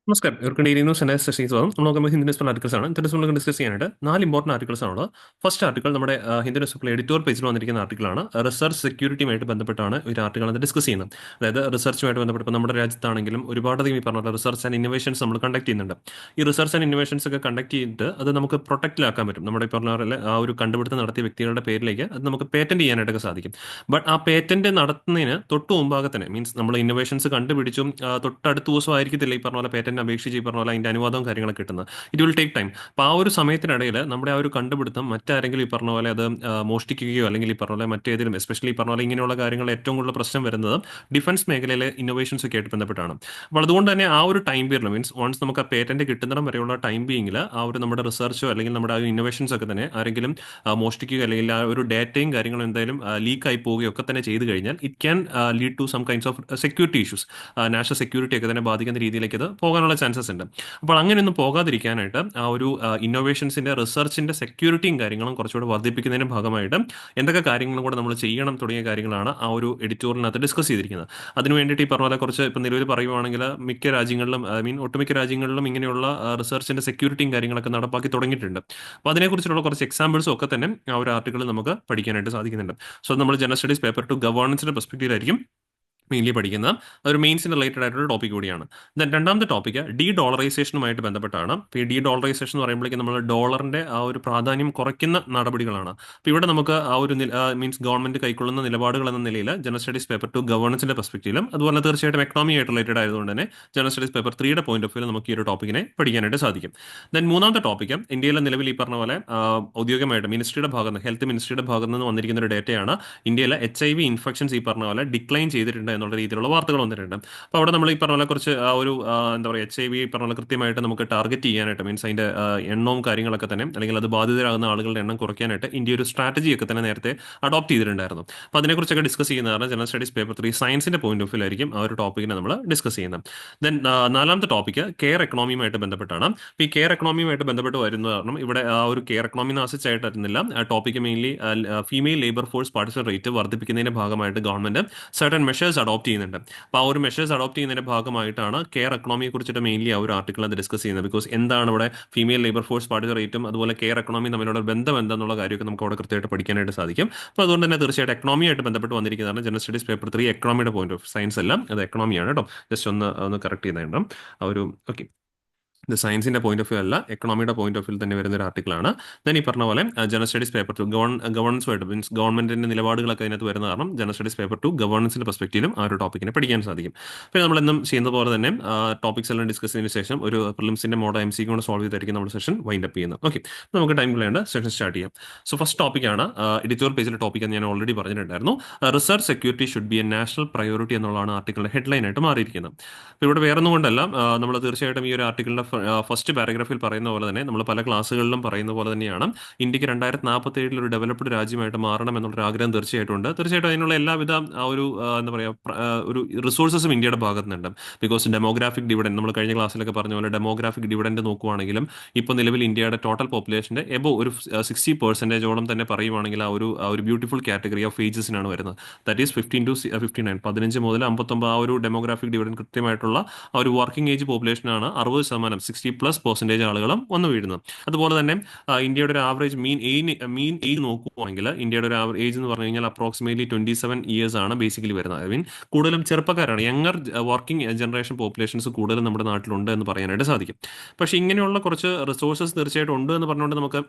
നമസ്കാരം. ഇവർക്ക് daily news എന്ന സെഷനിൽ സ്വാഗതം. നമ്മൾ നോക്കുമ്പോൾ ഹിന്ദു ന്യൂസ് പേപ്പർ ആർട്ടിക്കിൾസ് ആണ്. ഇന്നത്തെ ദിവസം നമുക്ക് ഡിസ്കസ് ചെയ്യാനായിട്ട് 4 ഇമ്പോർട്ടന്റ് ആർട്ടിക്കിൾസ് ആണുള്ളത്. ഫസ്റ്റ് ആർട്ടിക്കിൾ നമ്മുടെ ഹിന്ദു ന്യൂസ് പേപ്പർ എഡിറ്റോറിയൽ പേജിൽ വന്നിരിക്കുന്ന ആർട്ടിക്കിളാണ്. റിസർച്ച് സെക്യൂരിറ്റിയുമായിട്ട് ബന്ധപ്പെട്ടാണ് ഒരു ആർട്ടിക്കിൾ ഡിസ്കസ് ചെയ്യുന്നത്. അതായത് റിസർച്ചുമായിട്ട് ബന്ധപ്പെട്ട് ഇപ്പോൾ നമ്മുടെ രാജ്യത്താണെങ്കിലും ഒരുപാടധികം ഈ പറഞ്ഞ റിസർച്ച് ആൻഡ് ഇന്നോവേഷൻസ് നമ്മൾ കണ്ടക്ട് ചെയ്യുന്നുണ്ട്. ഈ റിസർച്ച് ആൻഡ് ഇന്നോവേഷൻസ് ഒക്കെ കണ്ടക്ട് ചെയ്തിട്ട് അത് നമുക്ക് പ്രൊട്ടക്റ്റിലാക്കാൻ പറ്റും. നമ്മുടെ ഈ പറഞ്ഞ പോലെ ആ ഒരു കണ്ടുപിടുത്തം നടത്തിയ വ്യക്തികളുടെ പേരിലേക്ക് അത് നമുക്ക് പേറ്റന്റ് ചെയ്യാനായിട്ടൊക്കെ സാധിക്കും. ബട്ട് ആ പേറ്റന്റ് നടത്തുന്നതിന് തൊട്ട് മുമ്പാകെ തന്നെ മീൻസ് നമ്മൾ ഇന്നോവേഷൻസ് കണ്ടുപിടിച്ചും തൊട്ടടുത്ത ദിവസം ആയിരിക്കത്തില്ല ഈ പറഞ്ഞ പോലെ പേറ്റന്റ് അപേക്ഷിച്ച് ഈ പറഞ്ഞ പോലെ അതിന്റെ അനുവാദവും കാര്യങ്ങളൊക്കെ കിട്ടുന്നത്. It will take time. അപ്പോൾ ആ ഒരു സമയത്തിനിടയിൽ നമ്മുടെ ആ ഒരു കണ്ടുപിടുത്തം മറ്റാരെങ്കിലും ഈ പറഞ്ഞ പോലെ അത് മോഷ്ടിക്കുകയോ അല്ലെങ്കിൽ ഈ പറഞ്ഞ പോലെ മറ്റേതെങ്കിലും എസ്പെഷ്യലി ഈ പറഞ്ഞ പോലെ ഇങ്ങനെയുള്ള കാര്യങ്ങൾ ഏറ്റവും കൂടുതൽ പ്രശ്നം വരുന്നത് ഡിഫൻസ് മേഖലയിലെ ഇന്നോവേഷൻസ് ഒക്കെ ആയിട്ട് ബന്ധപ്പെട്ടാണ്. അപ്പോൾ അതുകൊണ്ട് തന്നെ ആ ഒരു ടൈം പീരിയഡ് മീൻസ് വൺസ് നമുക്ക് ആ പേറ്റന്റ് കിട്ടുന്നിടം വരെയുള്ള ടൈം ബീങ്ങിൽ ആ ഒരു നമ്മുടെ റിസർച്ചോ അല്ലെങ്കിൽ നമ്മുടെ ആ ഇന്നോവേഷൻസ് ഒക്കെ തന്നെ ആരെങ്കിലും മോഷ്ടിക്കുകയോ അല്ലെങ്കിൽ ആ ഒരു ഡാറ്റയും കാര്യങ്ങളും എന്തായാലും ലീക്ക് ആയി പോവുകയോ ഒക്കെ തന്നെ ചെയ്തു കഴിഞ്ഞാൽ it can lead to some kinds of security issues. National security ഒക്കെ തന്നെ ബാധിക്കുന്ന രീതിയിലേക്ക് ഇത് പോകാനുള്ള ചാൻസസ് ഉണ്ട്. അപ്പോൾ അങ്ങനെയൊന്നും പോകാതിരിക്കാനായിട്ട് ആ ഒരു ഇന്നോവേഷൻസിന്റെ റിസർച്ചിന്റെ സെക്യൂരിറ്റിയും കാര്യങ്ങളും കുറച്ചുകൂടെ വർദ്ധിപ്പിക്കുന്നതിന്റെ ഭാഗമായിട്ട് എന്തൊക്കെ കാര്യങ്ങളും കൂടെ നമ്മൾ ചെയ്യണം തുടങ്ങിയ കാര്യങ്ങളാണ് ആ ഒരു എഡിറ്റോറിയലിനകത്ത് ഡിസ്കസ് ചെയ്തിരിക്കുന്നത്. അതിന് വേണ്ടിയിട്ട് ഈ പറഞ്ഞ പോലെ കുറച്ച് ഇപ്പം നിലവിൽ പറയുവാണെങ്കിൽ മിക്ക രാജ്യങ്ങളിലും ഐ മീൻ ഒട്ടുമിക്ക രാജ്യങ്ങളിലും ഇങ്ങനെയുള്ള റിസർച്ചിന്റെ സെക്യൂരിറ്റിയും കാര്യങ്ങളൊക്കെ നടപ്പാക്കി തുടങ്ങിയിട്ടുണ്ട്. അപ്പോൾ അതിനെക്കുറിച്ചുള്ള കുറച്ച് എക്സാമ്പിൾസും ഒക്കെ തന്നെ ആ ഒരു ആർട്ടിക്കിൾ നമുക്ക് പഠിക്കാനായിട്ട് സാധിക്കുന്നുണ്ട്. സോ നമ്മൾ ജനറൽ സ്റ്റഡീസ് പേപ്പർ ടു ഗവേണൻസിന്റെ പെർസ്പെക്റ്റീവിലായിരിക്കും മെയിൻലി പഠിക്കുന്ന ഒരു മെയിൻസിന് റിലേറ്റഡ് ആയിട്ടുള്ള ടോപ്പിക് കൂടിയാണ്. ദെൻ രണ്ടാമത്തെ ടോപ്പിക്ക് ഡി ഡോളറൈസേഷനുമായിട്ട് ബന്ധപ്പെട്ടാണ്. അപ്പോൾ ഈ ഡി ഡോളറൈസേഷൻ എന്ന് പറയുമ്പോഴേക്കും നമ്മൾ ഡോളറിന്റെ ആ ഒരു പ്രാധാന്യം കുറയ്ക്കുന്ന നടപടികളാണ്. അപ്പോൾ ഇവിടെ നമുക്ക് ആ ഒരു മീൻസ് ഗവൺമെന്റ് കൈക്കൊള്ളുന്ന നിലപാടുകൾ എന്ന നിലയിൽ ജനറൽ സ്റ്റഡീസ് പേപ്പർ ടു ഗവേണൻസിന്റെ പെർസ്പെക്റ്റീവിലും അതുപോലെ തീർച്ചയായിട്ടും എക്കണോമി ആയിട്ട് റിലേറ്റഡ് ആയതുകൊണ്ട് തന്നെ ജനറൽ സ്റ്റഡീസ് പേപ്പർ 3യുടെ പോയിന്റ് ഓഫ് വ്യൂ നമുക്ക് ഈ ഒരു ടോപ്പിക്കിനെ പഠിക്കാനായിട്ട് സാധിക്കും. ദെൻ മൂന്നാമത്തെ ടോപ്പിക്ക് ഇന്ത്യയിലെ നിലവിൽ ഈ പറഞ്ഞ പോലെ ഔദ്യോഗികമായിട്ട് മിനിസ്ട്രിയുടെ ഭാഗത്ത് നിന്ന് ഹെൽത്ത് മിനിസ്ട്രിയുടെ ഭാഗത്ത് നിന്ന് വന്നിരിക്കുന്ന ഒരു ഡേറ്റയാണ്. ഇന്ത്യയിലെ HIV ഇൻഫെക്ഷൻസ് ഈ പറഞ്ഞ പോലെ ഡിക്ലൈൻ ചെയ്തിട്ടുണ്ട് എന്നുള്ള രീതിയിലുള്ള വാർത്തകൾ വന്നിട്ടുണ്ട്. അപ്പോൾ അവിടെ നമ്മൾ ഈ പറഞ്ഞ പോലെ കുറച്ച് ആ ഒരു എന്താ പറയുക HIV പറഞ്ഞ പോലെ കൃത്യമായിട്ട് നമുക്ക് ടാർഗറ്റ് ചെയ്യാനായിട്ട് മീൻസ് അതിന്റെ എണ്ണവും കാര്യങ്ങളൊക്കെ തന്നെ അല്ലെങ്കിൽ അത് ബാധിതരാകുന്ന ആളുകളുടെ എണ്ണം കുറയ്ക്കാനായിട്ട് ഇന്ത്യ ഒരു സ്ട്രാറ്റജി ഒക്കെ തന്നെ നേരത്തെ അഡോപ്റ്റ് ചെയ്തിട്ടുണ്ടായിരുന്നു. അപ്പോൾ അതിനെക്കുറിച്ചൊക്കെ ഡിസ്കസ് ചെയ്യുന്നതാണ് ജനറൽ സ്റ്റഡീസ് പേപ്പർ 3 സയൻസിന്റെ പോയിന്റ് ഓഫ് വ്യൂ ആയിരിക്കും ആ ഒരു ടോപ്പിക്കിനെ നമ്മൾ ഡിസ്കസ് ചെയ്യുന്നത്. ദെൻ നാലാമത്തെ ടോപ്പിക്ക് കെയർ എക്കണോമിയുമായിട്ട് ബന്ധപ്പെട്ടാണ്. അപ്പോൾ ഈ കെയർ എക്കണോമിയുമായിട്ട് ബന്ധപ്പെട്ട് വരുന്നത് കാരണം ഇവിടെ ആ ഒരു കെയർ എക്കണോമി ആസിച്ചായിട്ട് വരുന്നില്ല. Topic mainly female labour force participation rate വർദ്ധിപ്പിക്കുന്നതിന്റെ ഭാഗമായിട്ട് ഗവൺമെന്റ് സർട്ടൻ മെഷേഴ്സ് അഡോപ്റ്റ് ചെയ്യുന്നുണ്ട്. അപ്പോൾ ആ ഒരു മെഷേഴ്സ് അഡോപ്റ്റ് ചെയ്യുന്നതിന്റെ ഭാഗമായിട്ടാണ് കെയർ എക്കണോമിയെ കുറിച്ചിട്ട് മെയിൻലി ആ ഒരു ആർട്ടിക്കിൾ അത് ഡിസ്കസ് ചെയ്യുന്നത്. ബിക്കോസ് എന്താണ് ഇവിടെ ഫീമെയിൽ ലേബർ ഫോഴ്സ് പാർട്ടിസിപ്പേഷൻ റേറ്റും അതുപോലെ കെയർ എക്കണോമി തമ്മിലുള്ള ബന്ധം എന്താണെന്നുള്ള കാര്യമൊക്കെ നമുക്ക് അവിടെ കൃത്യമായിട്ട് പഠിക്കാനായിട്ട് സാധിക്കും. അപ്പോൾ അതുകൊണ്ട് തന്നെ തീർച്ചയായിട്ടും എക്കണോമിയായിട്ട് ബന്ധപ്പെട്ട് വന്നിരിക്കുന്നതാണ് ജനറൽ സ്റ്റഡീസ് പേപ്പർ 3 എക്കണോമിയുടെ പോയിന്റ് ഓഫ് സയൻസ് അല്ല അത് എക്കണോമിയാണ് കേട്ടോ. ജസ്റ്റ് ഒന്ന് കറക്റ്റ് ചെയ്യുന്നുണ്ട് ആ ഒരു ഓക്കെ. ഇത് സയൻസിന്റെ പോയിന്റ് ഓഫ് വ്യൂ അല്ല എക്കണോമിയുടെ പോയിന്റ് ഓഫ് വ്യൂ തന്നെ വരുന്ന ഒരു ആർട്ടിക്കിളാണ്. ദെൻ ഈ പറഞ്ഞ പോലെ ജനറൽ സ്റ്റഡീസ് പേപ്പർ ടു ഗവർണൻസുമായിട്ട് മീൻസ് ഗവൺമെന്റിന്റെ നിലപാടുകളൊക്കെ അതിനകത്ത് വരുന്ന കാരണം ജനറൽ സ്റ്റഡീസ് പേപ്പർ ടു ഗവർണൻസിന്റെ പെർസ്പെക്റ്റീവിലും ആ ഒരു ടോപ്പിക്കിനെ പഠിക്കാൻ സാധിക്കും. അപ്പോൾ നമ്മളെന്നും ചെയ്യുന്ന പോലെ തന്നെ ടോപ്പിക്സ് എല്ലാം ഡിസ്കസ് ചെയ്തതിനു ശേഷം ഒരു പ്രിലിംസിന്റെ മോഡൽ MCQ കൊണ്ട് സോൾവ് ചെയ്തായിരിക്കും നമ്മുടെ സെഷൻ വൈൻഡ് അപ്പ് ചെയ്യുന്നത്. ഓക്കെ, നമുക്ക് ടൈം കളയേണ്ട സെഷൻ സ്റ്റാർട്ട് ചെയ്യാം. സോ ഫസ്റ്റ് ടോപ്പിക്കാണ് എഡിറ്റോറിയൽ പേജിലെ ടോപ്പിക് എന്ന് ഞാൻ ഓൾറെഡി പറഞ്ഞിട്ടുണ്ടായിരുന്നു. Research security should be A national priority എന്നുള്ളതാണ് ആർട്ടിക്കിളിന്റെ ഹെഡ്ലൈൻ ആയിട്ട് മാറിയിരിക്കുന്നത്. അപ്പോൾ ഇവിടെ വേറെ ഒന്നും കൊണ്ടല്ല നമ്മൾ തീർച്ചയായിട്ടും ഈ ഒരു ആർട്ടിക്കിളിന്റെ ഫസ്റ്റ് പാരഗ്രാഫിൽ പറയുന്ന പോലെ തന്നെ നമ്മൾ പല ക്ലാസ്സുകളിലും പറയുന്ന പോലെ തന്നെയാണ് ഇന്ത്യക്ക് 2047 ഒരു ഡെവലപ്ഡ് രാജ്യമായിട്ട് മാറണം എന്നുള്ളൊരു ആഗ്രഹം തീർച്ചയായിട്ടും ഉണ്ട്. തീർച്ചയായിട്ടും അതിനുള്ള എല്ലാവിധ ആ ഒരു എന്താ പറയുക ഒരു റിസോഴ്സസും ഇന്ത്യയുടെ ഭാഗത്ത് നിന്നുണ്ട്. ബിക്കോസ് ഡെമോഗ്രാഫിക് ഡിവിഡൻഡ് നമ്മൾ കഴിഞ്ഞ ക്ലാസ്സിലൊക്കെ പറഞ്ഞ പോലെ ഡെമോഗ്രാഫിക് ഡിവിഡൻഡ് നോക്കുവാണെങ്കിലും ഇപ്പോൾ നിലവിൽ ഇന്ത്യയുടെ ടോട്ടൽ പോപ്പുലേഷന്റെ എബോ ഒരു 60% തന്നെ പറയുവാണെങ്കിൽ ആ ഒരു ബ്യൂട്ടിഫുൾ കാറ്റഗറി ഓഫ് ഏജസിനാണ് വരുന്നത്. ദാറ്റ് ഈസ് 15 to 59 15 മുതൽ 59 ആ ഒരു ഡെമോഗ്രാഫിക് ഡിവിഡൻഡ് കൃത്യമായിട്ടുള്ള ആ ഒരു വർക്കിംഗ് ഏജ് പോപ്പുലേഷനാണ് 60% 60+% ആളുകളും വന്നു വീഴുന്നത്. അതുപോലെ തന്നെ ഇന്ത്യയുടെ ഒരു ആവറേജ് മീൻ ഏജ് നോക്കുവാണെങ്കിൽ ഇന്ത്യയുടെ ഒരു ഏജ് എന്ന് പറഞ്ഞു കഴിഞ്ഞാൽ അപ്രോക്സിമേറ്റ്ലി 27 ഇയേഴ്സ് ആണ് ബേസിക്കലി വരുന്നത്. ഐ മീൻ കൂടുതലും ചെറുപ്പക്കാരാണ്, യങ്ങർ വർക്കിംഗ് ജനറേഷൻ പോപ്പുലേഷൻസ് കൂടുതലും നമ്മുടെ നാട്ടിലുണ്ട് എന്ന് പറയാനായിട്ട് സാധിക്കും. പക്ഷേ ഇങ്ങനെയുള്ള കുറച്ച് റിസോഴ്സസ് തീർച്ചയായിട്ടും ഉണ്ട് എന്ന് പറഞ്ഞുകൊണ്ട് നമുക്ക്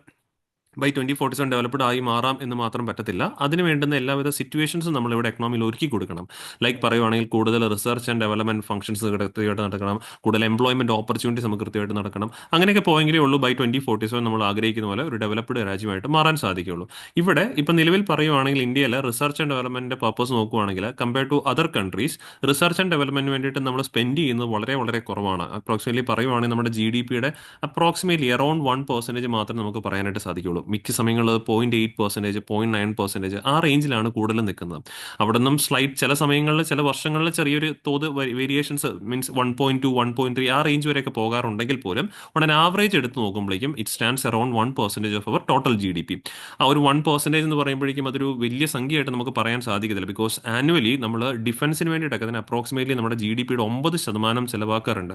ബൈ 2047 ഡെവലപ്ഡ് ആയി മാറാം എന്ന് മാത്രം പറ്റത്തില്ല. അതിന് വേണ്ടുന്ന എല്ലാവിധ സിറ്റുവേഷൻസും നമ്മളിവിടെ എക്കണോമിയിൽ ഒരുക്കി കൊടുക്കണം. ലൈക്ക് പറയുവാണെങ്കിൽ കൂടുതൽ റിസർച്ച് ആൻഡ് ഡെവലപ്മെന്റ് ഫംഗ്ഷൻസ് കൃത്യമായിട്ട് നടക്കണം, കൂടുതൽ എംപ്ലോയ്മെന്റ് ഓപ്പർച്യൂണിറ്റീസ് നമുക്ക് കൃത്യമായിട്ട് നടക്കണം. അങ്ങനെയൊക്കെ പോയെങ്കിലേ ഉള്ളൂ ബൈ 2047 നമ്മൾ ആഗ്രഹിക്കുന്ന പോലെ ഒരു ഡെവലപ്ഡ് രാജ്യമായിട്ട് മാറാൻ സാധിക്കുകയുള്ളൂ. ഇവിടെ ഇപ്പം നിലവിൽ പറയുവാണെങ്കിൽ ഇന്ത്യയിൽ റിസർച്ച് ആൻഡ് ഡെവലപ്മെന്റ് പർപ്പസ് നോക്കുവാണെങ്കിൽ compare to other countries research and ഡെവലപ്മെന്റിന് വേണ്ടിയിട്ട് നമ്മൾ സ്പെൻഡ് ചെയ്യുന്നത് വളരെ വളരെ കുറവാണ്. അപ്രോക്സിമേറ്റ്ലി പറയുവാണെങ്കിൽ നമ്മുടെ GDP-യുടെ അപ്രോക്സിമേറ്റ്ലി അറൌണ്ട് 1% മാത്രമേ നമുക്ക് പറയാനായിട്ട് സാധിക്കുള്ളൂ. ഉള്ളൂ. മിക്ക സമയങ്ങളിൽ 0.8%, 0.9% ആ റേഞ്ചിലാണ് കൂടുതലും നിൽക്കുന്നത്. അവിടെ നിന്നും ചില സമയങ്ങളിൽ ചില വർഷങ്ങളിൽ ചെറിയൊരു തോത് വേരിയേഷൻസ് മീൻസ് 1.2, 1.3 ആ റേഞ്ച് വരെയൊക്കെ പോകാറുണ്ടെങ്കിൽ പോലും ഓൺ ആൻ ആവറേജ് എടുത്ത് നോക്കുമ്പോഴേക്കും it stands around 1% of our total GDP. ആ ഒരു 1% എന്ന് പറയുമ്പോഴേക്കും അതൊരു വലിയ സംഖ്യയായിട്ട് നമുക്ക് പറയാൻ സാധിക്കത്തില്ല. ബിക്കോസ് ആനുവലി നമ്മൾ ഡിഫൻസിന് വേണ്ടിയിട്ടൊക്കെ തന്നെ അപ്രോക്സിമേറ്റ്ലി നമ്മുടെ GDP-യുടെ 9% ചിലവാക്കാറുണ്ട്.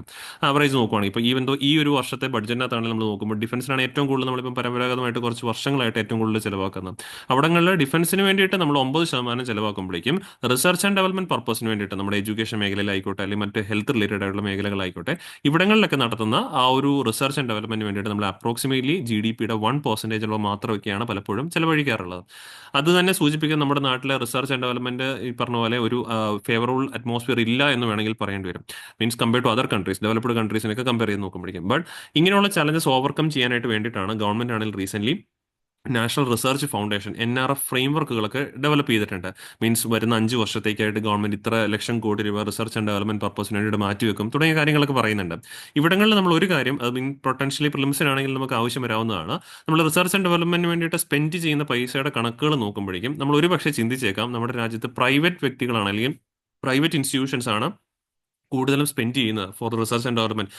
ആവറേജ് നോക്കുവാണെങ്കിൽ ഇപ്പോൾ ഈവൻ ദോ ഈ ഒരു വർഷത്തെ ബഡ്ജറ്റിനകത്താണെങ്കിൽ നമ്മൾ നോക്കുമ്പോൾ ഡിഫൻസിനാണ് ഏറ്റവും കൂടുതൽ നമ്മളിപ്പം പരമ്പരാഗതമായിട്ട് കുറച്ച് വർഷങ്ങളായിട്ട് ഏറ്റവും കൂടുതൽ ചിലവാക്കുന്നത്. അവിടങ്ങളിൽ ഡിഫൻസിന് വേണ്ടിയിട്ട് നമ്മൾ 9% ചിലവാക്കുമ്പോഴേക്കും റിസർച്ച് ആൻഡ് ഡെവലപ്മെന്റ് പർപ്പസിന് വേണ്ടിയിട്ട് നമ്മുടെ എഡ്യൂക്കേഷൻ മേഖലയിലായിക്കോട്ടെ അല്ലെങ്കിൽ മറ്റ് ഹെൽത്ത് റിലേറ്റഡ് ആയിട്ടുള്ള മേഖലകളായിക്കോട്ടെ ഇവിടങ്ങളിലൊക്കെ നടത്തുന്ന ആ ഒരു റിസർച്ച് ആൻഡ് ഡെവലപ്മെന്റിന് വേണ്ടിയിട്ട് നമ്മൾ അപ്രോക്സിമേറ്റ്ലി GDP-യുടെ 1% മാത്രമൊക്കെയാണ് പലപ്പോഴും ചെലവഴിക്കാറുള്ളത്. അത് തന്നെ സൂചിപ്പിക്കുന്ന നമ്മുടെ നാട്ടിലെ റിസർച്ച് ആൻഡ് ഡെവലപ്മെന്റ് ഈ പറഞ്ഞ പോലെ ഒരു ഫേവറബിൾ അറ്റ്മോസ്ഫിയർ ഇല്ല എന്ന് വേണമെങ്കിൽ പറയേണ്ടി വരും. Means compare to other countries, developed കൺട്രീസിനൊക്കെ കമ്പയർ ചെയ്ത് നോക്കുമ്പോഴേക്കും. ബട്ട് ഇങ്ങനെയുള്ള ചലഞ്ചസ് ഓവർകം ചെയ്യാനായിട്ട് വേണ്ടിയിട്ടാണ് ഗവൺമെന്റ് ആണെങ്കിൽ recent national research foundation NRF ഫ്രെയിംവർക്കുകളൊക്കെ ഡെവലപ്പ് ചെയ്തിട്ടുണ്ട്. മീൻസ് വരുന്ന 5 വർഷത്തേക്കായിട്ട് ഗവൺമെന്റ് ഇത്ര ലക്ഷം കോടി രൂപ റിസർച്ച് ആൻഡ് ഡെവലപ്മെന്റ് പർപ്പസിന് വേണ്ടിയിട്ട് മാറ്റിവെക്കും തുടങ്ങിയ കാര്യങ്ങളൊക്കെ പറയുന്നുണ്ട്. ഇവിടങ്ങളിൽ നമ്മൾ ഒരു കാര്യം അത് പൊട്ടൻഷ്യലി പ്രിലിംസിനാണെങ്കിൽ നമുക്ക് ആവശ്യം വരാവുന്നതാണ്. നമ്മൾ റിസർച്ച് ആൻഡ് ഡെവലപ്മെന്റിന് വേണ്ടിയിട്ട് സ്പെൻഡ് ചെയ്യുന്ന പൈസയുടെ കണക്കുകൾ നോക്കുമ്പോഴേക്കും നമ്മൾ ഒരു പക്ഷേ ചിന്തിച്ചേക്കാം നമ്മുടെ രാജ്യത്ത് പ്രൈവറ്റ് വ്യക്തികളാണ് അല്ലെങ്കിൽ പ്രൈവറ്റ് ഇൻസ്റ്റിറ്റ്യൂഷൻസ് ആണ് കൂടുതലും സ്പെൻഡ് ചെയ്യുന്നത് ഫോർ റിസർച്ച് ആൻഡ് ഡെവലപ്മെന്റ്.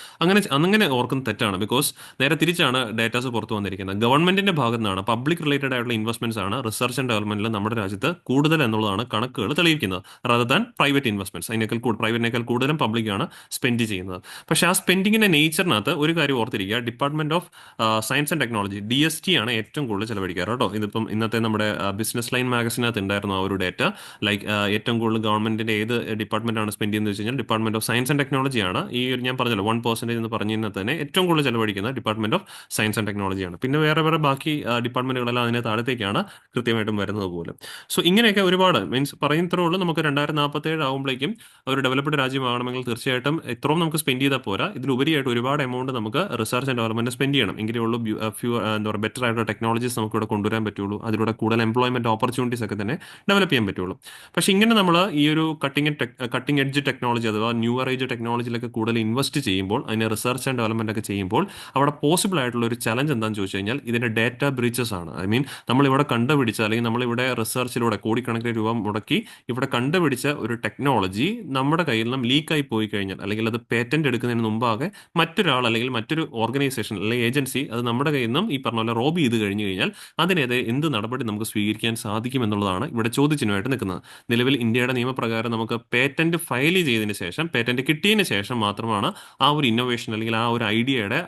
അങ്ങനെ ഓർക്കുന്നത് തെറ്റാണ്. ബിക്കോസ് നേരെ തിരിച്ചാണ് ഡേറ്റാസ് പുറത്തു വന്നിരിക്കുന്നത്. ഗവൺമെന്റിന്റെ ഭാഗത്തു നിന്നാണ് പബ്ലിക് റിലേറ്റഡ് ആയിട്ടുള്ള ഇൻവെസ്റ്റ്മെന്റ്സ് ആണ് റിസർച്ച് ആൻഡ് ഡെവലപ്മെന്റിൽ നമ്മുടെ രാജ്യത്ത് കൂടുതൽ എന്നുള്ളതാണ് കണക്കുകൾ തെളിയിക്കുന്നത്. Rather than private investments. പ്രൈവറ്റിനേക്കാൾ കൂടുതലും പബ്ലിക്കാണ് സ്പെൻഡ് ചെയ്യുന്നത്. പക്ഷേ ആ സ്പെൻഡിങ്ങിന്റെ നേച്ചറിനകത്ത് ഒരു കാര്യം ഓർത്തിരിക്കുക, department of science and technology DST ആണ് ഏറ്റവും കൂടുതൽ ചെലവഴിക്കാറ് കേട്ടോ. ഇതിപ്പം ഇന്നത്തെ നമ്മുടെ ബിസിനസ് ലൈൻ മാഗസിനകത്ത് ഉണ്ടായിരുന്നു ആ ഒരു ഡേറ്റ. ലൈക്ക് ഏറ്റവും കൂടുതൽ ഗവൺമെന്റിന്റെ ഏത് ഡിപ്പാർട്ട്മെന്റ് ആണ് സ്പെൻഡ് ചെയ്യുന്നത് വെച്ച് കഴിഞ്ഞാൽ ഡിപ്പാർട്ട്മെന്റ് ഓഫ് സയൻസ് ആൻഡ് ടെക്നോളജിയാണ്. ഈ ഒരു ഞാൻ പറഞ്ഞല്ലോ 1% എന്ന് പറഞ്ഞു കഴിഞ്ഞാൽ തന്നെ ഏറ്റവും കൂടുതൽ ചെലവഴിക്കുന്ന ഡിപ്പാർട്ട്മെന്റ് ഓഫ് സയൻസ് ആൻഡ് ടെക്നോളജിയാണ്. പിന്നെ വേറെ ബാക്കി ഡിപ്പാർട്ട്മെന്റുകളെല്ലാം അതിന് താഴത്തേക്കാണ് കൃത്യമായിട്ടും വരുന്നത് പോലും. സോ ഇങ്ങനെയൊക്കെ ഒരുപാട് മീൻസ് പറയുന്നത്രേ ഉള്ളൂ. നമുക്ക് 2047 ആകുമ്പോഴേക്കും ഒരു ഡെവലപ്ഡ് രാജ്യമാകണമെങ്കിൽ തീർച്ചയായിട്ടും ഇത്രയും നമുക്ക് സ്പെൻഡ് ചെയ്താൽ പോരാ. ഇതിലുപരിയായിട്ട് ഒരുപാട് എമൗണ്ട് നമുക്ക് റിസർച്ച് ആൻഡ് ഡെവലപ്മെന്റ് സ്പെൻഡ് ചെയ്യണം. എങ്കിലേ ഉള്ളൂ എന്താ പറയുക ബെറ്റർ ആയിട്ടുള്ള ടെക്നോളജീസ് നമുക്ക് ഇവിടെ കൊണ്ടുവരാൻ പറ്റുള്ളൂ. അതിലൂടെ കൂടുതൽ എംപ്ലോയ്മെന്റ് ഓപ്പർച്യൂണിറ്റീസ് ഒക്കെ തന്നെ ഡെവലപ്പ് ചെയ്യാൻ പറ്റുള്ളൂ. പക്ഷേ ഇങ്ങനെ നമ്മൾ ഈ ഒരു കട്ടിംഗ് എഡ്ജ് ടെക്നോളജി അഥവാ ന്യൂവർ ഏജ് ടെക്നോളജിയിലൊക്കെ കൂടുതൽ ഇൻവെസ്റ്റ് ചെയ്യുമ്പോൾ അതിനെ റിസർച്ച് ആൻഡ് ഡെവലപ്മെന്റ് ഒക്കെ ചെയ്യുമ്പോൾ അവിടെ പോസിബിൾ ആയിട്ടുള്ള ഒരു ചലഞ്ച് എന്താണെന്ന് ചോദിച്ചു കഴിഞ്ഞാൽ ഇതിന്റെ ഡേറ്റ ബ്രീച്ചസ് ആണ്. ഐ മീൻ നമ്മളിവിടെ കണ്ടുപിടിച്ച അല്ലെങ്കിൽ നമ്മളിവിടെ റിസർച്ചിലൂടെ കോടിക്കണക്കിന് രൂപ മുടക്കി ഇവിടെ കണ്ടുപിടിച്ച ഒരു ടെക്നോളജി നമ്മുടെ കയ്യിൽ നിന്നും ലീക്കായി പോയി കഴിഞ്ഞാൽ അല്ലെങ്കിൽ അത് പേറ്റന്റ് എടുക്കുന്നതിന് മുമ്പാകെ മറ്റൊരാൾ അല്ലെങ്കിൽ മറ്റൊരു ഓർഗനൈസേഷൻ അല്ലെങ്കിൽ ഏജൻസി അത് നമ്മുടെ കയ്യിൽ നിന്നും ഈ പറഞ്ഞ പോലെ റോബ് ചെയ്ത് കഴിഞ്ഞു കഴിഞ്ഞാൽ അതിനെതിരെ എന്ത് നടപടി നമുക്ക് സ്വീകരിക്കാൻ സാധിക്കും എന്നുള്ളതാണ് ഇവിടെ ചോദ്യചിഹ്നമായിട്ട് നിൽക്കുന്നത്. നിലവിൽ ഇന്ത്യയുടെ നിയമപ്രകാരം നമുക്ക് പേറ്റന്റ് ഫയൽ ചെയ്തതിന് ശേഷം പേറ്റന്റ് കിട്ടിയതിന് ശേഷം മാത്രമാണ് ആ ഒരു ഇന്നോവേഷൻ അല്ലെങ്കിൽ ആ ഒരു ഐഡിയയുടെ